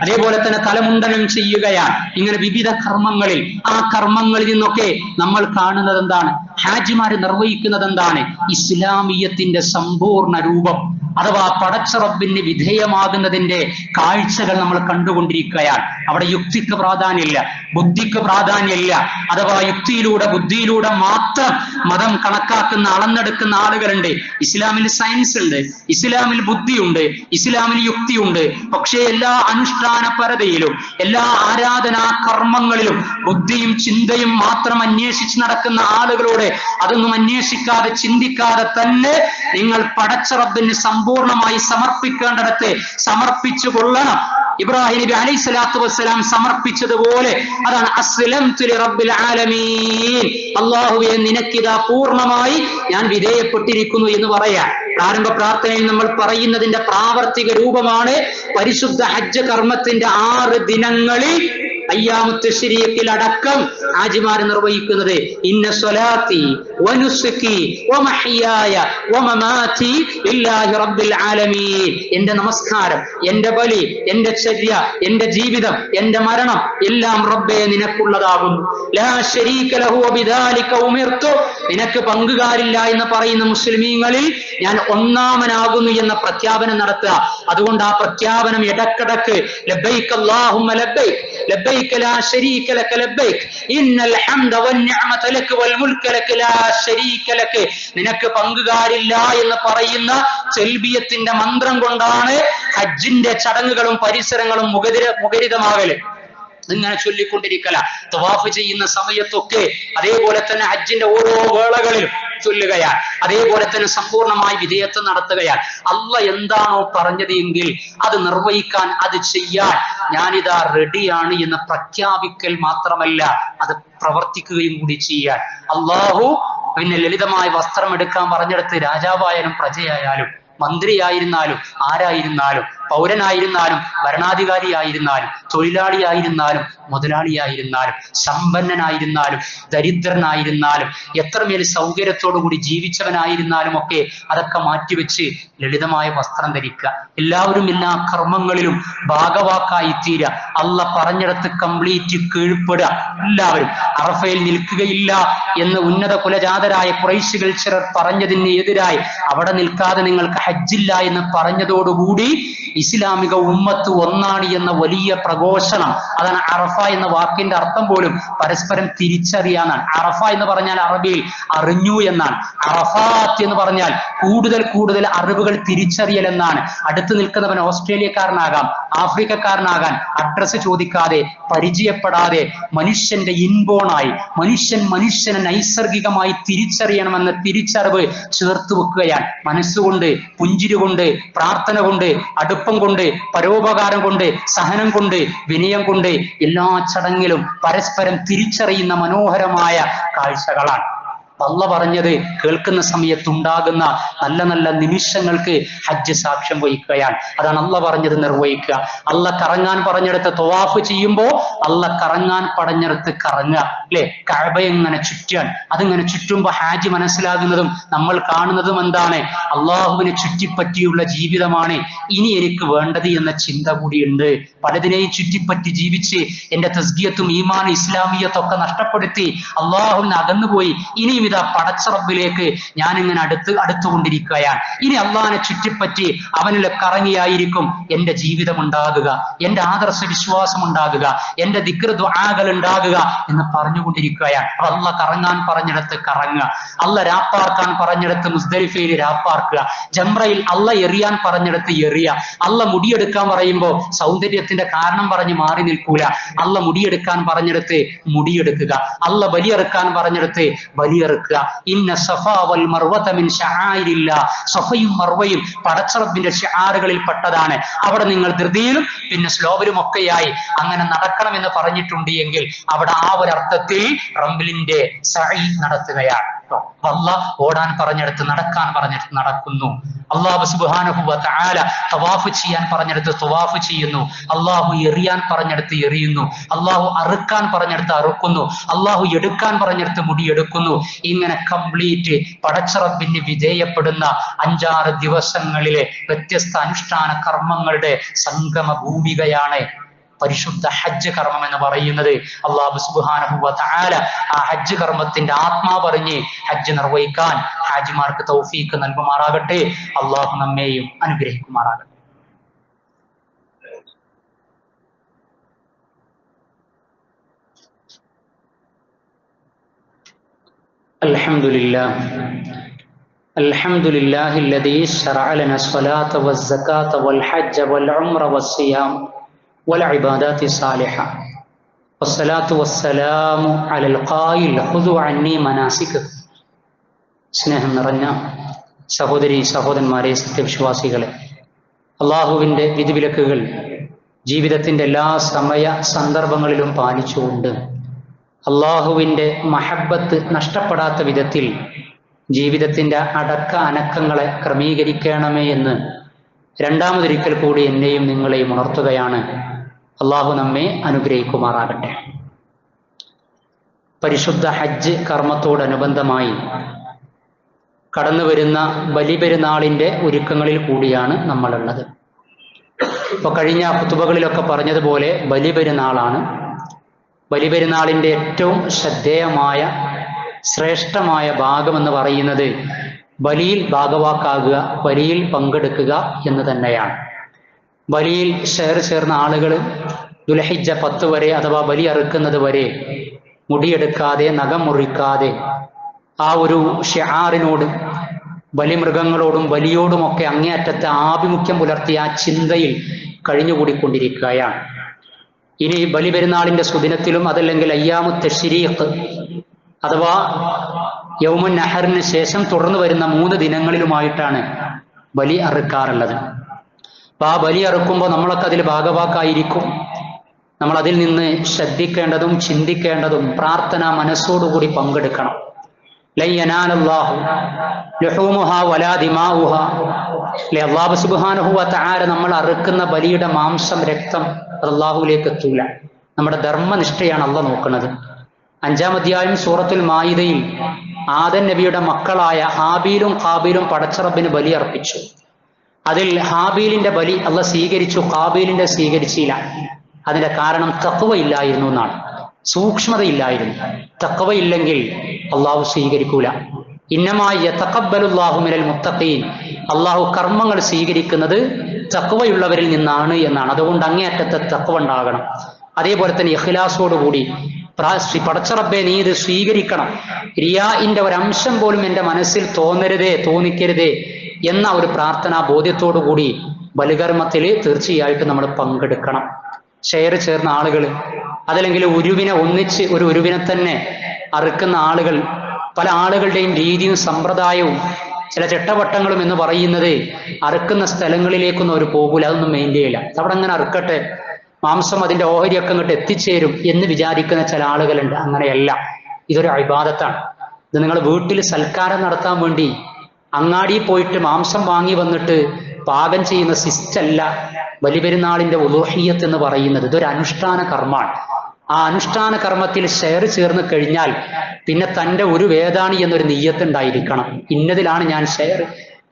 അതേപോലെ തന്നെ തലമുണ്ടനം ചെയ്യുകയാണ്. ഇങ്ങനെ വിവിധ കർമ്മങ്ങളിൽ, ആ കർമ്മങ്ങളിൽ നിന്നൊക്കെ നമ്മൾ കാണുന്നത് എന്താണ്? ഹാജിമാര് നിർവഹിക്കുന്നത് എന്താണ്? ഇസ്ലാമിയത്തിന്റെ സമ്പൂർണ്ണ രൂപം അഥവാ പടച്ച റബ്ബിന് വിധേയമാകുന്നതിന്റെ കാഴ്ചകൾ നമ്മൾ കണ്ടുകൊണ്ടിരിക്കുകയാണ്. അവിടെ യുക്തിക്ക് പ്രാധാന്യമില്ല, ബുദ്ധിക്ക് പ്രാധാന്യമില്ല. അഥവാ യുക്തിയിലൂടെ, ബുദ്ധിയിലൂടെ മാത്രം മതം കണക്കാക്കുന്ന, അളന്നെടുക്കുന്ന ആളുകളുണ്ട്. ഇസ്ലാമിൽ സയൻസ് ഉണ്ട്, ഇസ്ലാമിൽ ബുദ്ധിയുണ്ട്, ഇസ്ലാമിൽ യുക്തിയുണ്ട്. പക്ഷേ എല്ലാ അനുഷ്ഠാനപരതയിലും, എല്ലാ ആരാധനാ കർമ്മങ്ങളിലും ബുദ്ധിയും ചിന്തയും മാത്രം അന്വേഷിച്ച് നടക്കുന്ന ആളുകളോട് അതൊന്നും അന്വേഷിക്കാതെ, ചിന്തിക്കാതെ തന്നെ നിങ്ങൾ പടച്ച റബ്ബിന് സമ്പൂർണമായി സമർപ്പിക്കേണ്ടിടത്ത് സമർപ്പിച്ചു കൊള്ളണം. ഇബ്രാഹിം നബി അലൈഹി സ്വലാത്തു വസ്സലാം സമർപ്പിച്ചതുപോലെ അതാണ് അസ്ലംതു ലിറബ്ബിൽ ആലമീൻ, അല്ലാഹുവേ നിനക്കിതാ പൂർണ്ണമായി ഞാൻ വിധേയപ്പെട്ടിരിക്കുന്നു എന്ന് പറയാൻ. പ്രാരംഭ പ്രാർത്ഥനയിൽ നമ്മൾ പറയുന്നതിന്റെ പ്രാവർത്തിക രൂപമാണ് പരിശുദ്ധ ഹജ്ജ് കർമ്മത്തിന്റെ 6 ദിനങ്ങളിൽ അയ്യാമു തശ്രീഖിൽ അടക്കം ഹാജിമാർ നിർവഹിക്കുന്നത്. ഇന്ന സ്വലാത്തി വനുസുകി വമഹ്യായ വമമാതി ലില്ലാഹി റബ്ബിൽ ആലമീൻ, എന്റെ നമസ്കാരം, എന്റെ ബലി, എന്റെ ചര്യ, എന്റെ ജീവിതം, എന്റെ മരണം എല്ലാം റബ്ബേ നിനക്കുള്ളതാകുന്നു. ലാ ശരീക ലഹു വബിദാലിക ഉമിർതു, നിനക്ക് പങ്കുകാരില്ല എന്ന് പറയുന്ന മുസ്ലിമീങ്ങളിൽ ഞാൻ ഒന്നാമനാകുന്നു എന്ന പ്രഖ്യാപനം നടത്തുക. അതുകൊണ്ട് ആ പ്രഖ്യാപനം ഇടക്കിടക്ക് ലബ്ബൈക അല്ലാഹുമ്മ ലബ്ബൈക ലബ്ബൈക ലാ ശരീക ലക ലബ്ബൈക ഇന്നൽ ഹംദ വന്നിഅമത ലക വൽ മുൽക ലക ലാ ശരീക ലക, നിനക്ക് പങ്കുകാരില്ല എന്ന് പറയുന്ന തൽബിയത്തിന്റെ മന്ത്രം കൊണ്ടാണ് ഹജ്ജിന്റെ ചടങ്ങുകളും പരിസരങ്ങളും മുഖരിതമാകല്. ഇങ്ങനെ ചൊല്ലിക്കൊണ്ടിരിക്കല തവാഫ് ചെയ്യുന്ന സമയത്തൊക്കെ, അതേപോലെ തന്നെ ഹജ്ജിന്റെ ഓരോ വേളകളിലും ചൊല്ലുകയാണ്. അതേപോലെ തന്നെ സമ്പൂർണമായി വിധേയത്വം നടത്തുകയാണ്. അള്ളാഹ് എന്താണോ പറഞ്ഞത് എങ്കിൽ അത് നിർവഹിക്കാൻ, അത് ചെയ്യാൻ ഞാനിതാ റെഡിയാണ് എന്ന് പ്രഖ്യാപിക്കൽ മാത്രമല്ല, അത് പ്രവർത്തിക്കുകയും കൂടി ചെയ്യാൻ. അള്ളാഹു പിന്നെ ലളിതമായ വസ്ത്രം എടുക്കാൻ പറഞ്ഞെടുത്ത് രാജാവായാലും പ്രജയായാലും മന്ത്രിയായിരുന്നാലും ആരായിരുന്നാലും പൗരനായിരുന്നാലും ഭരണാധികാരിയായിരുന്നാലും തൊഴിലാളിയായിരുന്നാലും മുതലാളിയായിരുന്നാലും സമ്പന്നനായിരുന്നാലും ദരിദ്രനായിരുന്നാലും എത്രമേൽ സൗകര്യത്തോടുകൂടി ജീവിച്ചവനായിരുന്നാലും ഒക്കെ അതൊക്കെ മാറ്റിവെച്ച് ലളിതമായ വസ്ത്രം ധരിക്കുക. എല്ലാവരും എല്ലാ കർമ്മങ്ങളിലും ഭാഗവാക്കായി തീരുക. അള്ളാഹ് പറഞ്ഞിടത്ത് കംപ്ലീറ്റ് കീഴ്പ്പെടുക. എല്ലാവരും അറഫയിൽ നിൽക്കുകയില്ല എന്ന് ഉന്നത കുലജാതരായ ഖുറൈശികൾ ചിലർ പറഞ്ഞതിന് എതിരായി അവിടെ നിൽക്കാതെ നിങ്ങൾക്ക് ഹജ്ജില്ല എന്ന് പറഞ്ഞതോടുകൂടി ഇസ്ലാമിക ഉമ്മത്ത് ഒന്നാണ് എന്ന വലിയ പ്രഘോഷണം, അതാണ് അറഫ എന്ന വാക്കിന്റെ അർത്ഥം പോലും പരസ്പരം തിരിച്ചറിയാനാണ്. അറഫ എന്ന് പറഞ്ഞാൽ അറബിയിൽ അറിഞ്ഞു എന്നാണ്. അറഫാത്ത് എന്ന് പറഞ്ഞാൽ കൂടുതൽ കൂടുതൽ അറിവുകൾ തിരിച്ചറിയൽ എന്നാണ്. അടുത്ത് നിൽക്കുന്നവൻ ഓസ്ട്രേലിയക്കാരനാകാം, ആഫ്രിക്കക്കാരനാകാൻ, അഡ്രസ് ചോദിക്കാതെ പരിചയപ്പെടാതെ മനുഷ്യന്റെ ഇൻബോണായി മനുഷ്യനെ നൈസർഗികമായി തിരിച്ചറിയണമെന്ന തിരിച്ചറിവ് ചേർത്ത് വെക്കുകയാണ്. മനസ്സുകൊണ്ട്, പുഞ്ചിരി കൊണ്ട്, പ്രാർത്ഥന കൊണ്ട്, അടുപ്പം കൊണ്ട്, പരോപകാരം കൊണ്ട്, സഹനം കൊണ്ട്, വിനയം കൊണ്ട് എല്ലാ ചടങ്ങിലും പരസ്പരം തിരിച്ചറിയുന്ന മനോഹരമായ കാഴ്ചകളാണ്. അള്ള പറഞ്ഞത് കേൾക്കുന്ന സമയത്തുണ്ടാകുന്ന നല്ല നല്ല നിമിഷങ്ങൾക്ക് ഹജ്ജ് സാക്ഷ്യം വഹിക്കുകയാണ്. അതാണ് അള്ള പറഞ്ഞത് നിർവഹിക്കുക. അള്ള കറങ്ങാൻ പറഞ്ഞെടുത്ത് തവാഫ് ചെയ്യുമ്പോൾ അള്ള കറങ്ങാൻ പറഞ്ഞെടുത്ത് കറങ്ങുക, അല്ലെ? കഅബ ഇങ്ങനെ ചുറ്റാൻ, അതിങ്ങനെ ചുറ്റുമ്പോൾ ഹാജി മനസ്സിലാകുന്നതും നമ്മൾ കാണുന്നതും എന്താണ്? അള്ളാഹുവിനെ ചുറ്റിപ്പറ്റിയുള്ള ജീവിതമാണ് ഇനി എനിക്ക് വേണ്ടത് എന്ന ചിന്ത കൂടിയുണ്ട്. പലതിനെയും ചുറ്റിപ്പറ്റി ജീവിച്ച് എന്റെ തസ്കിയത്തും ഈമാൻ ഇസ്ലാമിയത്തൊക്കെ നഷ്ടപ്പെടുത്തി അള്ളാഹുവിന് അകന്നുപോയി ഇനിയും ഇതാ പടച്ച റബ്ബിലേക്ക് ഞാനിങ്ങനെ അടുത്തുകൊണ്ടിരിക്കുകയാണ്. ഇനി അള്ളാഹിനെ ചുറ്റിപ്പറ്റി അവനിൽ കറങ്ങിയായിരിക്കും എന്റെ ജീവിതം ഉണ്ടാകുക, എന്റെ ആദർശ വിശ്വാസം ഉണ്ടാകുക, എന്റെ ദിക്ർ ദുആകൾ ഉണ്ടാകുക എന്ന് പറഞ്ഞുകൊണ്ടിരിക്കുകയാണ്. അള്ള കറങ്ങാൻ പറഞ്ഞിടത്ത് കറങ്ങുക, അള്ള രാപ്പാർക്കാൻ പറഞ്ഞിടത്ത് മുസ്ദലിഫയിൽ രാപ്പാർക്കുക, ജംറയിൽ അള്ള എറിയാൻ പറഞ്ഞിടത്ത് എറിയ. അള്ള മുടിയെടുക്കാൻ പറയുമ്പോൾ സൗന്ദര്യത്തിന്റെ കാരണം പറഞ്ഞ് മാറി നിൽക്കൂല. അള്ള മുടിയെടുക്കാൻ പറഞ്ഞിടത്ത് മുടിയെടുക്കുക, അള്ള ബലിയെറുക്കാൻ പറഞ്ഞിടത്ത് ബലിയെറുക്കുക. ഇന്ന സഫാ വൽ മർവത മിൻ ശആഇരില്ലാഹ്, സഫയും മർവയും പടച്ച റബ്ബിന്റെ ശിആറുകളിൽ പെട്ടതാണ്. അവിടെ നിങ്ങൾ ധൃതിയിലും പിന്നെ സ്ലോവിലും ഒക്കെയായി അങ്ങനെ നടക്കണമെന്ന് പറഞ്ഞിട്ടുണ്ട് എങ്കിൽ അവിടെ ആ ഒരു അർത്ഥത്തിൽ റംലിന്റെ സഈ നടത്തുകയാണ്. അല്ലാഹ് ഓടാൻ പറഞ്ഞെടുത്ത് നടക്കാൻ പറഞ്ഞെടുത്ത് നടക്കുന്നു. അല്ലാഹു സുബ്ഹാനഹു വ തആല തവാഫ് ചെയ്യാൻ പറഞ്ഞെടുത്ത് തവാഫ് ചെയ്യുന്നു. അല്ലാഹു എറിയാൻ പറഞ്ഞെടുത്ത് എറിയുന്നു. അല്ലാഹു അറുക്കാൻ പറഞ്ഞെടുത്ത് അറുക്കുന്നു. അല്ലാഹു എടുക്കാൻ പറഞ്ഞെടുത്ത് മുടിയെടുക്കുന്നു. ഇങ്ങനെ കംപ്ലീറ്റ് പടച്ച റബ്ബിന് വിധേയപ്പെടുന്ന 5-6 ദിവസങ്ങളിലെ വ്യത്യസ്ത അനുഷ്ഠാന കർമ്മങ്ങളുടെ സംഗമ ഭൂമികയാണ് പരിശുദ്ധ ഹജ്ജ് കർമ്മം എന്ന് പറയുന്നത്. അല്ലാഹു സുബ്ഹാനഹു വ തആല ആ ഹജ്ജ് കർമ്മത്തിന്റെ ആത്മാവ് പറഞ്ഞ് ഹജ്ജ് നിർവഹിക്കാൻ ഹാജിമാർക്ക് തൗഫീഖ് നൽകുമാറാകട്ടെ. അല്ലാഹു നമ്മെയും അനുഗ്രഹിക്കുമാറാകട്ടെ. അൽഹംദുലില്ലാഹില്ലദീ ശറഅ ലനാ സ്വലാത വസ്സകാത വൽ ഹജ്ജ വൽ ഉംറ വസ്സിയാം والعبادات الصالحة والصلاة والسلام على القائل خذوا عني مناسككم. സ്നേഹം നിറഞ്ഞ സഹോദരി സഹോദരന്മാരെ, സത്യവിശ്വാസികളെ, അള്ളാഹുവിൻ്റെ വിധിവിലക്കുകൾ ജീവിതത്തിൻ്റെ എല്ലാ സമയ സന്ദർഭങ്ങളിലും പാലിച്ചുകൊണ്ട് അള്ളാഹുവിൻ്റെ മഹബത്ത് നഷ്ടപ്പെടാത്ത വിധത്തിൽ ജീവിതത്തിൻ്റെ അടക്ക അനക്കങ്ങളെ ക്രമീകരിക്കണമേ എന്ന് രണ്ടാമതൊരിക്കൽ കൂടി എന്നെയും നിങ്ങളെയും ഉണർത്തുകയാണ്. അള്ളാഹു നമ്മെ അനുഗ്രഹിക്കുമാറാകട്ടെ. പരിശുദ്ധ ഹജ്ജ് കർമ്മത്തോടനുബന്ധമായി കടന്നു വരുന്ന ബലിപെരുന്നാളിൻ്റെ ഒരുക്കങ്ങളിൽ കൂടിയാണ് നമ്മളുള്ളത്. ഇപ്പോൾ കഴിഞ്ഞ ഖുതുബകളിലൊക്കെ പറഞ്ഞതുപോലെ ബലിപെരുന്നാളാണ്. ബലിപെരുന്നാളിൻ്റെ ഏറ്റവും ശ്രദ്ധേയമായ ശ്രേഷ്ഠമായ ഭാഗമെന്ന് പറയുന്നത് ബലിയിൽ ഭാഗവാക്കാകുക, ബലിയിൽ പങ്കെടുക്കുക എന്ന് തന്നെയാണ്. ബലിയിൽ ചേർന്ന ആളുകൾ ദുൽഹിജ്ജ 10 വരെ അഥവാ ബലി അറുക്കുന്നത് വരെ മുടിയെടുക്കാതെ നഖം മുറിക്കാതെ ആ ഒരു ഷിആറിനോട് ബലിമൃഗങ്ങളോടും ബലിയോടുമൊക്കെ അങ്ങേയറ്റത്തെ ആഭിമുഖ്യം പുലർത്തിയ ആ ചിന്തയിൽ കഴിഞ്ഞുകൂടിക്കൊണ്ടിരിക്കുകയാണ്. ഇനി ബലി പെരുന്നാളിന്റെ സുദിനത്തിലും അതല്ലെങ്കിൽ അയ്യാമു തശ്രീഖ് അഥവാ യൗമുൻ നഹറിന് ശേഷം തുടർന്ന് വരുന്ന 3 ദിനങ്ങളിലുമായിട്ടാണ് ബലി അറുക്കാറുള്ളത്. അപ്പൊ ആ ബലി അറുക്കുമ്പോൾ നമ്മളൊക്കെ അതിൽ ഭാഗവാക്കായിരിക്കും. നമ്മൾ അതിൽ നിന്ന് ശ്രദ്ധിക്കേണ്ടതും ചിന്തിക്കേണ്ടതും പ്രാർത്ഥന മനസ്സോടുകൂടി പങ്കെടുക്കണം. ലൻ യനാലല്ലാഹു ലുഹൂമുഹാ വലാ ദിമാഉഹാ. അല്ലാഹു സുബ്ഹാനഹു വ തആല നമ്മൾ അറുക്കുന്ന ബലിയുടെ മാംസം, രക്തം അല്ലാഹുവിലേക്ക് എത്തൂല. നമ്മുടെ ധർമ്മനിഷ്ഠയാണ് അള്ളാഹ് നോക്കുന്നത്. 5-ാം അധ്യായം സൂറത്തുൽ മായിദയിൽ ആദം നബിയുടെ മക്കളായ ഹാബീലും ഖാബീലും പടച്ചറബിന് ബലി അർപ്പിച്ചു. അതിൽ ഹാബീലിന്റെ ബലി അള്ളാഹ് സ്വീകരിച്ചു, ഖാബീലിന്റെ സ്വീകരിച്ചില്ല. അതിന്റെ കാരണം തഖ്വ ഇല്ലായിരുന്നു എന്നാണ്, സൂക്ഷ്മതയില്ലായിരുന്നു. തഖ്വ ഇല്ലെങ്കിൽ അള്ളാഹു സ്വീകരിക്കൂല. ഇന്നമാ യതഖബ്ബലുല്ലാഹു മിനൽ മുത്തഖീൻ. അള്ളാഹു കർമ്മങ്ങൾ സ്വീകരിക്കുന്നത് തഖ്വയുള്ളവരിൽ നിന്നാണ് എന്നാണ്. അതുകൊണ്ട് അങ്ങേയറ്റത്തെ തഖ്വ ഉണ്ടാകണം. അതേപോലെ തന്നെ ഇഖ്ലാസോടുകൂടി പടച്ചറബ്ബേ നീ ഇത് സ്വീകരിക്കണം, റിയാഇന്റെ ഒരംശം പോലും എൻ്റെ മനസ്സിൽ തോന്നിക്കരുതേ എന്ന ഒരു പ്രാർത്ഥനാ ബോധ്യത്തോടു കൂടി ബലികർമ്മത്തിൽ തീർച്ചയായിട്ടും നമ്മൾ പങ്കെടുക്കണം. ഷെയർ ചേർന്ന ആളുകൾ, അതല്ലെങ്കിൽ ഒന്നിച്ച് ഒരു ഉരുവിനെ തന്നെ അറുക്കുന്ന ആളുകൾ, പല ആളുകളുടെയും രീതിയും സമ്പ്രദായവും ചില ചട്ടവട്ടങ്ങളും എന്ന് പറയുന്നത് അറുക്കുന്ന സ്ഥലങ്ങളിലേക്കൊന്നും അവർ പോകൂല, അതൊന്നും മെയിൻ ചെയ്യില്ല. അവിടെ അങ്ങനെ അറുക്കട്ടെ, മാംസം അതിന്റെ ഓഹരിയൊക്കെ അങ്ങോട്ട് എത്തിച്ചേരും എന്ന് വിചാരിക്കുന്ന ചില ആളുകളുണ്ട്. അങ്ങനെയല്ല, ഇതൊരു ഇബാദത്താണ്. ഇത് നിങ്ങൾ വീട്ടിൽ സൽക്കാരം നടത്താൻ വേണ്ടി അങ്ങാടിയിൽ പോയിട്ട് മാംസം വാങ്ങി വന്നിട്ട് പാകം ചെയ്യുന്ന സിസ്റ്റല്ല ബലിപെരുന്നാളിന്റെ ഉളൂഹിയ്യത്ത് എന്ന് പറയുന്നത്. ഇതൊരു അനുഷ്ഠാന കർമ്മമാണ്. ആ അനുഷ്ഠാന കർമ്മത്തിൽ ഷെയർ ചേർന്ന് കഴിഞ്ഞാൽ പിന്നെ തൻ്റെ ഒരു വേദാണി എന്നൊരു നിയ്യത്ത് ഉണ്ടായിരിക്കണം. ഇന്നതിലാണ് ഞാൻ ഷെയർ.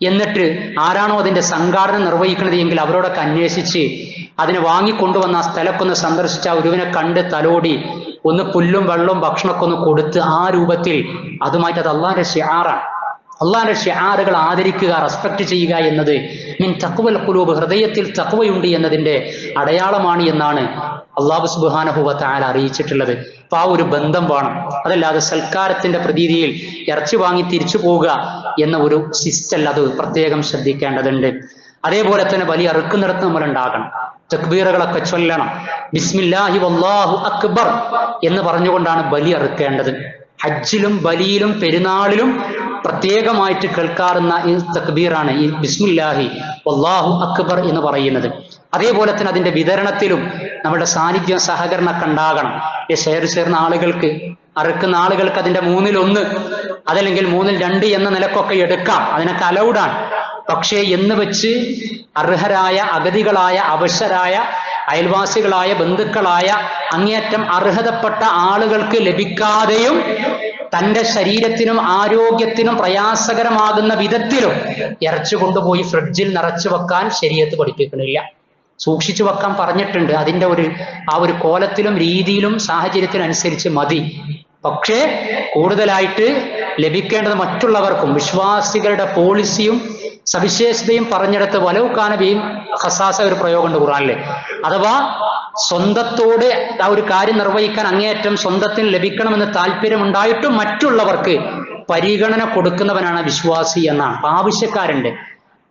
എന്നിട്ട് ആരാണോ അതിന്റെ സംഘാടനം നിർവഹിക്കുന്നത് എങ്കിൽ അവരോടൊക്കെ അന്വേഷിച്ച് അതിനെ വാങ്ങിക്കൊണ്ടുവന്ന ആ സ്ഥലക്കൊന്ന് സന്ദർശിച്ച് ആ ഒരുവിനെ കണ്ട് തലോടി ഒന്ന് പുല്ലും വെള്ളവും ഭക്ഷണമൊക്കെ ഒന്ന് കൊടുത്ത് ആ രൂപത്തിൽ അതുമായിട്ട് അത് അള്ളാഹിന്റെ ഷിആറാണ്. അള്ളാഹിന്റെ ഷിആറുകൾ ആദരിക്കുക, റെസ്പെക്ട് ചെയ്യുക എന്നത് മിൻ തഖ്വൽ ഖുലൂബ്, ഹൃദയത്തിൽ തഖ്വയുണ്ട് എന്നതിന്റെ അടയാളമാണ് എന്നാണ് അല്ലാഹു സുബ്ഹാനഹു വ തആല അറിയിച്ചിട്ടുള്ളത്. അപ്പൊ ആ ഒരു ബന്ധം വേണം. അതല്ലാതെ സൽക്കാരത്തിന്റെ പ്രതീതിയിൽ ഇറച്ചി വാങ്ങി തിരിച്ചു പോവുക എന്ന ഒരു സിസ്റ്റല്ല, അത് പ്രത്യേകം ശ്രദ്ധിക്കേണ്ടതുണ്ട്. അതേപോലെ തന്നെ ബലി അറുക്കുന്നിടത്ത് നമ്മൾ ഉണ്ടാകണം, തക്ബീറുകളൊക്കെ ചൊല്ലണം. ബിസ്മില്ലാഹി വല്ലാഹു അക്ബർ എന്ന് പറഞ്ഞുകൊണ്ടാണ് ബലി അറുക്കേണ്ടത്. ഹജ്ജിലും ബലിയിലും പെരുന്നാളിലും പ്രത്യേകമായിട്ട് കേൾക്കാറുന്ന ഈ തക്ബീറാണ് ഈ ബിസ്മില്ലാഹി വല്ലാഹു അക്ബർ എന്ന് പറയുന്നത്. അതേപോലെ തന്നെ അതിന്റെ വിതരണത്തിലും നമ്മുടെ സാന്നിധ്യം, സഹകരണമൊക്കെ ഉണ്ടാകണം. ഷെയർ ചേർന്ന ആളുകൾക്ക്, അറുക്കുന്ന ആളുകൾക്ക് അതിന്റെ 1/3 അതല്ലെങ്കിൽ 2/3 എന്ന നിലക്കൊക്കെ എടുക്കാം, അതിനൊക്കെ അലൗഡാണ്. പക്ഷേ എന്ന് വെച്ച് അർഹരായ, അഗതികളായ, അവശരായ, അയൽവാസികളായ, ബന്ധുക്കളായ, അങ്ങേയറ്റം അർഹതപ്പെട്ട ആളുകൾക്ക് ലഭിക്കാതെയും തന്റെ ശരീരത്തിനും ആരോഗ്യത്തിനും പ്രയാസകരമാകുന്ന വിധത്തിലും ഇറച്ചി കൊണ്ടുപോയി ഫ്രിഡ്ജിൽ നിറച്ചു വെക്കാൻ ശരീഅത്ത് പഠിപ്പിക്കണില്ല. സൂക്ഷിച്ചു വെക്കാൻ പറഞ്ഞിട്ടുണ്ട്. അതിന്റെ ആ ഒരു കോലത്തിലും രീതിയിലും സാഹചര്യത്തിനും അനുസരിച്ച് മതി. പക്ഷേ കൂടുതലായിട്ട് ലഭിക്കേണ്ടത് മറ്റുള്ളവർക്കും. വിശ്വാസികളുടെ പോളിസിയും സവിശേഷതയും പറഞ്ഞെടുത്ത് വലവുക്കാനബിയും ഹസാസ ഒരു പ്രയോഗമുണ്ട് ഖുർആനില്. അഥവാ സ്വന്തത്തോട് ആ ഒരു കാര്യം നിർവഹിക്കാൻ അങ്ങേയറ്റം സ്വന്തത്തിന് ലഭിക്കണമെന്ന് താല്പര്യമുണ്ടായിട്ടും മറ്റുള്ളവർക്ക് പരിഗണന കൊടുക്കുന്നവനാണ് വിശ്വാസി എന്നാണ്. ആവശ്യക്കാരുണ്ട്.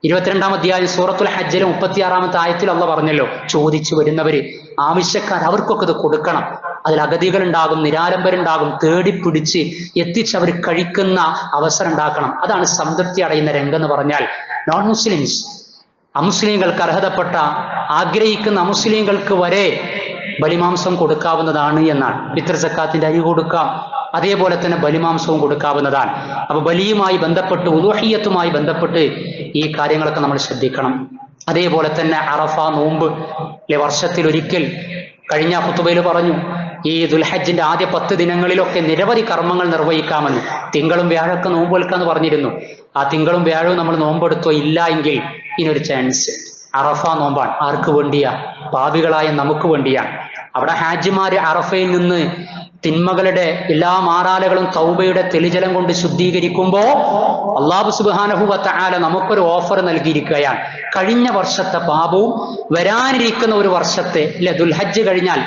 22-ാം അധ്യായം സൂറത്തുൽ ഹജ്ജിലെ 36-ാമത്തെ ആയത്തിൽ അള്ളാഹ് പറഞ്ഞല്ലോ, ചോദിച്ചു വരുന്നവര്, ആവശ്യക്കാർ, അവർക്കൊക്കെ ഇത് കൊടുക്കണം. അതിൽ അഗതികളുണ്ടാകും, നിരാലംബരുണ്ടാകും, തേടിപ്പിടിച്ച് എത്തിച്ചവർ കഴിക്കുന്ന അവസരം ഉണ്ടാക്കണം. അതാണ് സംതൃപ്തി അടയുന്ന രംഗം എന്ന് പറഞ്ഞാൽ. നോൺ മുസ്ലിംസ്, അമുസ്ലിങ്ങൾക്ക് അർഹതപ്പെട്ട, ആഗ്രഹിക്കുന്ന അമുസ്ലിങ്ങൾക്ക് വരെ ബലിമാംസം കൊടുക്കാവുന്നതാണ് എന്നാണ്. ഫിത്ർ സക്കാത്തിന്റെ അരി കൊടുക്കാം, അതേപോലെ തന്നെ ബലിമാംസവും കൊടുക്കാവുന്നതാണ്. അപ്പൊ ബലിയുമായി ബന്ധപ്പെട്ട്, ഉളൂഹിയ്യത്തുമായി ബന്ധപ്പെട്ട് ഈ കാര്യങ്ങളൊക്കെ നമ്മൾ ശ്രദ്ധിക്കണം. അതേപോലെ തന്നെ അറഫ നോമ്പ്, വർഷത്തിലൊരിക്കൽ, കഴിഞ്ഞ ഖുതുബയിൽ പറഞ്ഞു, ഈ ദുൽഹജ്ജിന്റെ ആദ്യ 10 ദിനങ്ങളിലൊക്കെ നിരവധി കർമ്മങ്ങൾ നിർവഹിക്കാമെന്ന്. തിങ്കളും വ്യാഴമൊക്കെ നോമ്പ് വെൽക്കാന്ന് പറഞ്ഞിരുന്നു. ആ തിങ്കളും വ്യാഴവും നമ്മൾ നോമ്പെടുത്തോ ഇല്ല എങ്കിൽ ഇതിനൊരു ചാൻസ്. അറഫ നോമ്പാണ്. ആർക്ക് വേണ്ടിയാ? പാപികളായ നമുക്ക് വേണ്ടിയാണ്. അവിടെ ഹാജിമാര് അറഫയിൽ നിന്ന് തിന്മകളുടെ എല്ലാ മാറാലകളും തൗബയുടെ തെളിജലം കൊണ്ട് ശുദ്ധീകരിക്കുമ്പോ അല്ലാഹു സുബ്ഹാനഹു വ തആല നമുക്കൊരു ഓഫർ നൽകിയിരിക്കുകയാണ്. കഴിഞ്ഞ വർഷത്തെ പാപവും വരാനിരിക്കുന്ന ഒരു വർഷത്തെ, ദുൽഹജ്ജ് കഴിഞ്ഞാൽ,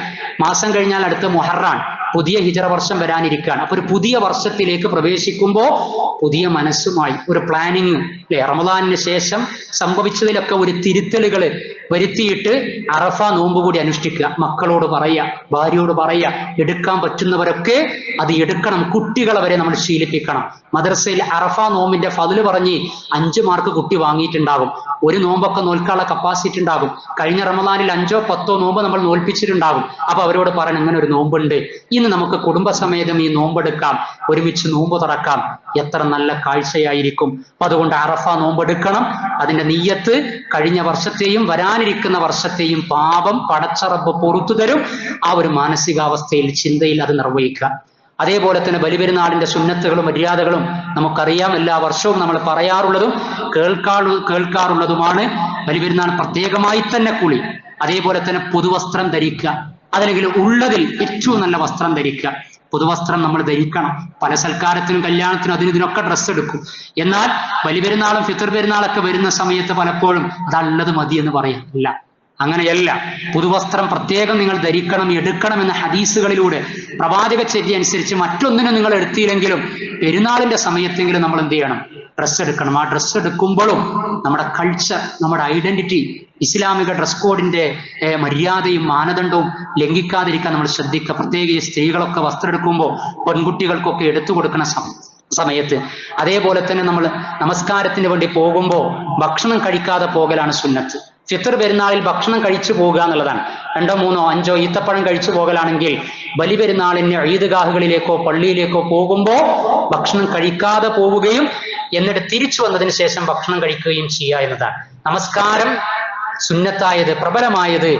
മാസം കഴിഞ്ഞാൽ അടുത്ത മുഹറം, പുതിയ ഹിജറ വർഷം വരാനിരിക്കുകയാണ്. അപ്പൊ ഒരു പുതിയ വർഷത്തിലേക്ക് പ്രവേശിക്കുമ്പോൾ പുതിയ മനസ്സുമായി ഒരു പ്ലാനിങ്, റമദാനിന് ശേഷം സംഭവിച്ചതിലൊക്കെ ഒരു തിരുത്തലുകൾ വരുത്തിയിട്ട് അറഫ നോമ്പ് കൂടി അനുഷ്ഠിക്കുക. മക്കളോട് പറയുക, ഭാര്യയോട് പറയുക, എടുക്കാൻ പറ്റുന്നവരൊക്കെ അത് എടുക്കണം. കുട്ടികളെ വരെ നമ്മൾ ശീലിപ്പിക്കണം. മദ്രസയിൽ അറഫ നോമ്പിന്റെ ഫദ്ല് പറഞ്ഞ് 5 മാർക്ക് കുട്ടി വാങ്ങിയിട്ടുണ്ടാകും. ഒരു നോമ്പൊക്കെ നോൽക്കാനുള്ള കപ്പാസിറ്റി ഉണ്ടാകും. കഴിഞ്ഞ റമദാനിൽ 5ഓ 10ഓ നോമ്പ് നമ്മൾ നോൽപ്പിച്ചിട്ടുണ്ടാകും. അപ്പൊ അവരോട് പറയണം, ഇങ്ങനെ ഒരു നോമ്പുണ്ട്, ഇന്ന് നമുക്ക് കുടുംബസമേതം ഈ നോമ്പെടുക്കാം, ഒരുമിച്ച് നോമ്പ് തുറക്കാം. എത്ര നല്ല കാഴ്ചയായിരിക്കും. അപ്പൊ അതുകൊണ്ട് അറഫ നോമ്പെടുക്കണം. അതിന്റെ നീയത്ത് കഴിഞ്ഞ വർഷത്തെയും വരാനിരിക്കുന്ന വർഷത്തെയും പാപം പടച്ചറബ് പൊറത്തു തരും. ആ ഒരു മാനസികാവസ്ഥയിൽ, ചിന്തയിൽ അത് നിർവഹിക്കുക. അതേപോലെ തന്നെ ബലിപെരുന്നാളിന്റെ സുന്നത്തുകളും മര്യാദകളും നമുക്കറിയാം. എല്ലാ വർഷവും നമ്മൾ പറയാറുള്ളതും കേൾക്കാറുള്ളതുമാണ്. ബലിപെരുന്നാൾ പ്രത്യേകമായി തന്നെ കുളി, അതേപോലെ തന്നെ പുതുവസ്ത്രം ധരിക്കുക, അതല്ലെങ്കിൽ ഉള്ളതിൽ ഏറ്റവും നല്ല വസ്ത്രം ധരിക്കുക. പുതുവസ്ത്രം നമ്മൾ ധരിക്കണം. പല സൽക്കാരത്തിനും കല്യാണത്തിനും ഇതിനൊക്കെ ഡ്രസ്സ് എടുക്കും. എന്നാൽ ബലിപെരുന്നാളും ഫിത്ർ പെരുന്നാളൊക്കെ വരുന്ന സമയത്ത് പലപ്പോഴും അതുള്ളത് മതി എന്ന് പറയാം. ഇല്ല, അങ്ങനെയല്ല. പുതുവസ്ത്രം പ്രത്യേകം നിങ്ങൾ ധരിക്കണം, എടുക്കണം എന്ന ഹദീസുകളിലൂടെ പ്രവാചക ചര്യ അനുസരിച്ച് മറ്റൊന്നിനും നിങ്ങൾ എടുത്തില്ലെങ്കിലും പെരുന്നാളിന്റെ സമയത്തെങ്കിലും നമ്മൾ എന്ത് ചെയ്യണം? ഡ്രസ്സ് എടുക്കണം. ആ ഡ്രസ്സ് എടുക്കുമ്പോഴും നമ്മുടെ കൾച്ചർ, നമ്മുടെ ഐഡന്റിറ്റി, ഇസ്ലാമിക ഡ്രസ് കോഡിന്റെ മര്യാദയും മാനദണ്ഡവും ലംഘിക്കാതിരിക്കാൻ നമ്മൾ ശ്രദ്ധിക്കുക. പ്രത്യേകിച്ച് സ്ത്രീകളൊക്കെ വസ്ത്രം എടുക്കുമ്പോൾ പെൺകുട്ടികൾക്കൊക്കെ എടുത്തു കൊടുക്കുന്ന സമയത്ത്. അതേപോലെ തന്നെ നമ്മൾ നമസ്കാരത്തിന് വേണ്ടി പോകുമ്പോൾ ഭക്ഷണം കഴിക്കാതെ പോകലാണ് സുന്നത്ത്. ഫിത്ർ പെരുന്നാളിൽ ഭക്ഷണം കഴിച്ചു പോകുക എന്നുള്ളതാണ്. 2, 3, 5 ഈത്തപ്പഴം കഴിച്ചു പോകലാണെങ്കിൽ ബലിപെരുന്നാളിന് ഈദ്ഗാഹുകളിലേക്കോ പള്ളിയിലേക്കോ പോകുമ്പോൾ ഭക്ഷണം കഴിക്കാതെ പോവുകയും എന്നിട്ട് തിരിച്ചു വന്നതിന് ശേഷം ഭക്ഷണം കഴിക്കുകയും ചെയ്യുക എന്നതാണ്. നമസ്കാരം സുന്നത്തായത്, പ്രബലമായത്,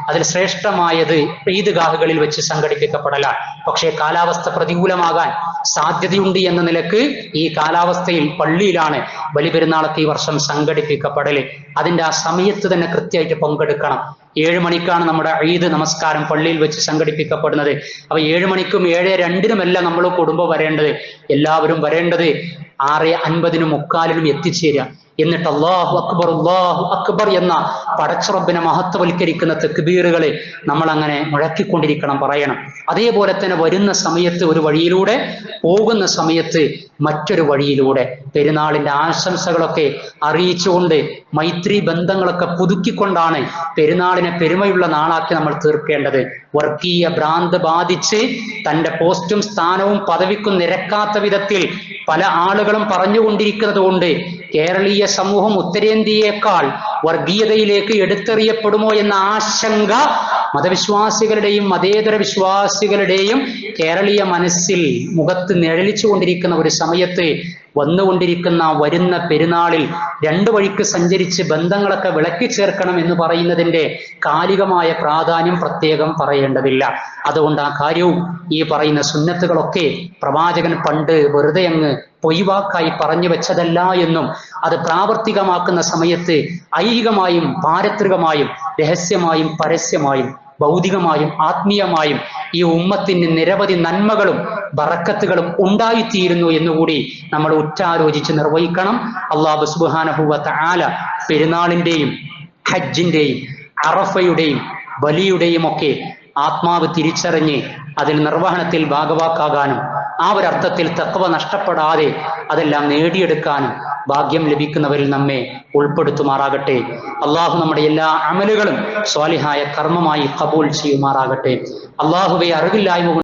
അതിൽ ശ്രേഷ്ഠമായത് ഈദ്ഗാഹുകളിൽ വെച്ച് സംഘടിപ്പിക്കപ്പെടലാണ്. പക്ഷേ കാലാവസ്ഥ പ്രതികൂലമാകാൻ സാധ്യതയുണ്ട് എന്ന നിലക്ക് ഈ കാലാവസ്ഥയിൽ പള്ളിയിലാണ് ബലിപെരുന്നാളൊക്കെ ഈ വർഷം സംഘടിപ്പിക്കപ്പെടല്. അതിന്റെ ആ സമയത്ത് തന്നെ കൃത്യമായിട്ട് പങ്കെടുക്കണം. 7 മണിക്കാണ് നമ്മുടെ ഈദ് നമസ്കാരം പള്ളിയിൽ വെച്ച് സംഘടിപ്പിക്കപ്പെടുന്നത്. അപ്പൊ 7 മണിക്കും 7:02-നുമല്ല നമ്മൾ കുടുംബം വരേണ്ടത്. എല്ലാവരും വരേണ്ടത് 6:50-നും 3:45-നും എത്തിച്ചേരുക. എന്നിട്ട് അല്ലാഹു അക്ബർ എന്ന പടച്ചറബിനെ മഹത്വവൽക്കരിക്കുന്ന തക്ബീറുകളെ നമ്മൾ അങ്ങനെ മുഴക്കിക്കൊണ്ടിരിക്കണം, പറയണം. അതേപോലെ തന്നെ വരുന്ന സമയത്ത് ഒരു വഴിയിലൂടെ, പോകുന്ന സമയത്ത് മറ്റൊരു വഴിയിലൂടെ പെരുന്നാളിന്റെ ആശംസകളൊക്കെ അറിയിച്ചുകൊണ്ട് മൈത്രി ബന്ധങ്ങളൊക്കെ പുതുക്കിക്കൊണ്ടാണ് പെരുന്നാളിനെ പെരുമയുള്ള നാളാക്കി നമ്മൾ തീർക്കേണ്ടത്. വർഗീയ ഭ്രാന്ത് ബാധിച്ച് തന്റെ പോസ്റ്റും സ്ഥാനവും പദവിക്കും നിരക്കാത്ത വിധത്തിൽ പല ആളുകളും പറഞ്ഞുകൊണ്ടിരിക്കുന്നത് കൊണ്ട് കേരളീയ സമൂഹം ഉത്തരേന്ത്യയേക്കാൾ വർഗീയതയിലേക്ക് എടുത്തെറിയപ്പെടുമോ എന്ന ആശങ്ക മതവിശ്വാസികളുടെയും മതേതര വിശ്വാസികളുടെയും കേരളീയ മനസ്സിൽ മുഖത്ത് നിഴലിച്ചു കൊണ്ടിരിക്കുന്ന ഒരു സമയത്ത് വരുന്ന പെരുന്നാളിൽ 2 വഴിക്ക് സഞ്ചരിച്ച് ബന്ധങ്ങളൊക്കെ വിളക്കി ചേർക്കണം എന്ന് പറയുന്നതിന്റെ കാലികമായ പ്രാധാന്യം പ്രത്യേകം പറയേണ്ടതില്ല. അതുകൊണ്ട് ആ കാര്യവും ഈ പറയുന്ന സുന്നത്തുകളൊക്കെ പ്രവാചകൻ പണ്ട് വെറുതെ അങ്ങ് പൊയ്വാക്കായി പറഞ്ഞു വെച്ചതല്ല എന്നും അത് പ്രാവർത്തികമാക്കുന്ന സമയത്ത് ഐഹികമായും പാരത്രികമായും രഹസ്യമായും പരസ്യമായും ഭൗതികമായും ആത്മീയമായും ഈ ഉമ്മത്തിന് നിരവധി നന്മകളും ബറക്കത്തുകളും ഉണ്ടായിത്തീരുന്നു എന്നുകൂടി നമ്മൾ ഉറ്റാലോചിച്ച് നിർവഹിക്കണം. അല്ലാഹു സുബ്ഹാനഹു വ തആല പെരുന്നാളിന്റെയും ഹജ്ജിന്റെയും അറഫയുടെയും ബലിയുടെയും ഒക്കെ ആത്മാവ് തിരിച്ചറിഞ്ഞ് അതിൽ നിർവഹണത്തിൽ ഭാഗവാക്കാകാനും ആ ഒരർത്ഥത്തിൽ തഖ്വ നഷ്ടപ്പെടാതെ അതെല്ലാം നേടിയെടുക്കാനും ഭാഗ്യം ലഭിക്കുന്നവരിൽ നമ്മെ ഉൾപ്പെടുത്തുമാറാകട്ടെ. അള്ളാഹു നമ്മുടെ എല്ലാ അമലുകളും സ്വാലിഹായ കർമ്മമായി ഖബൂൽ ചെയ്യുമാറാകട്ടെ. അള്ളാഹുവെ അറിവില്ലായ്മ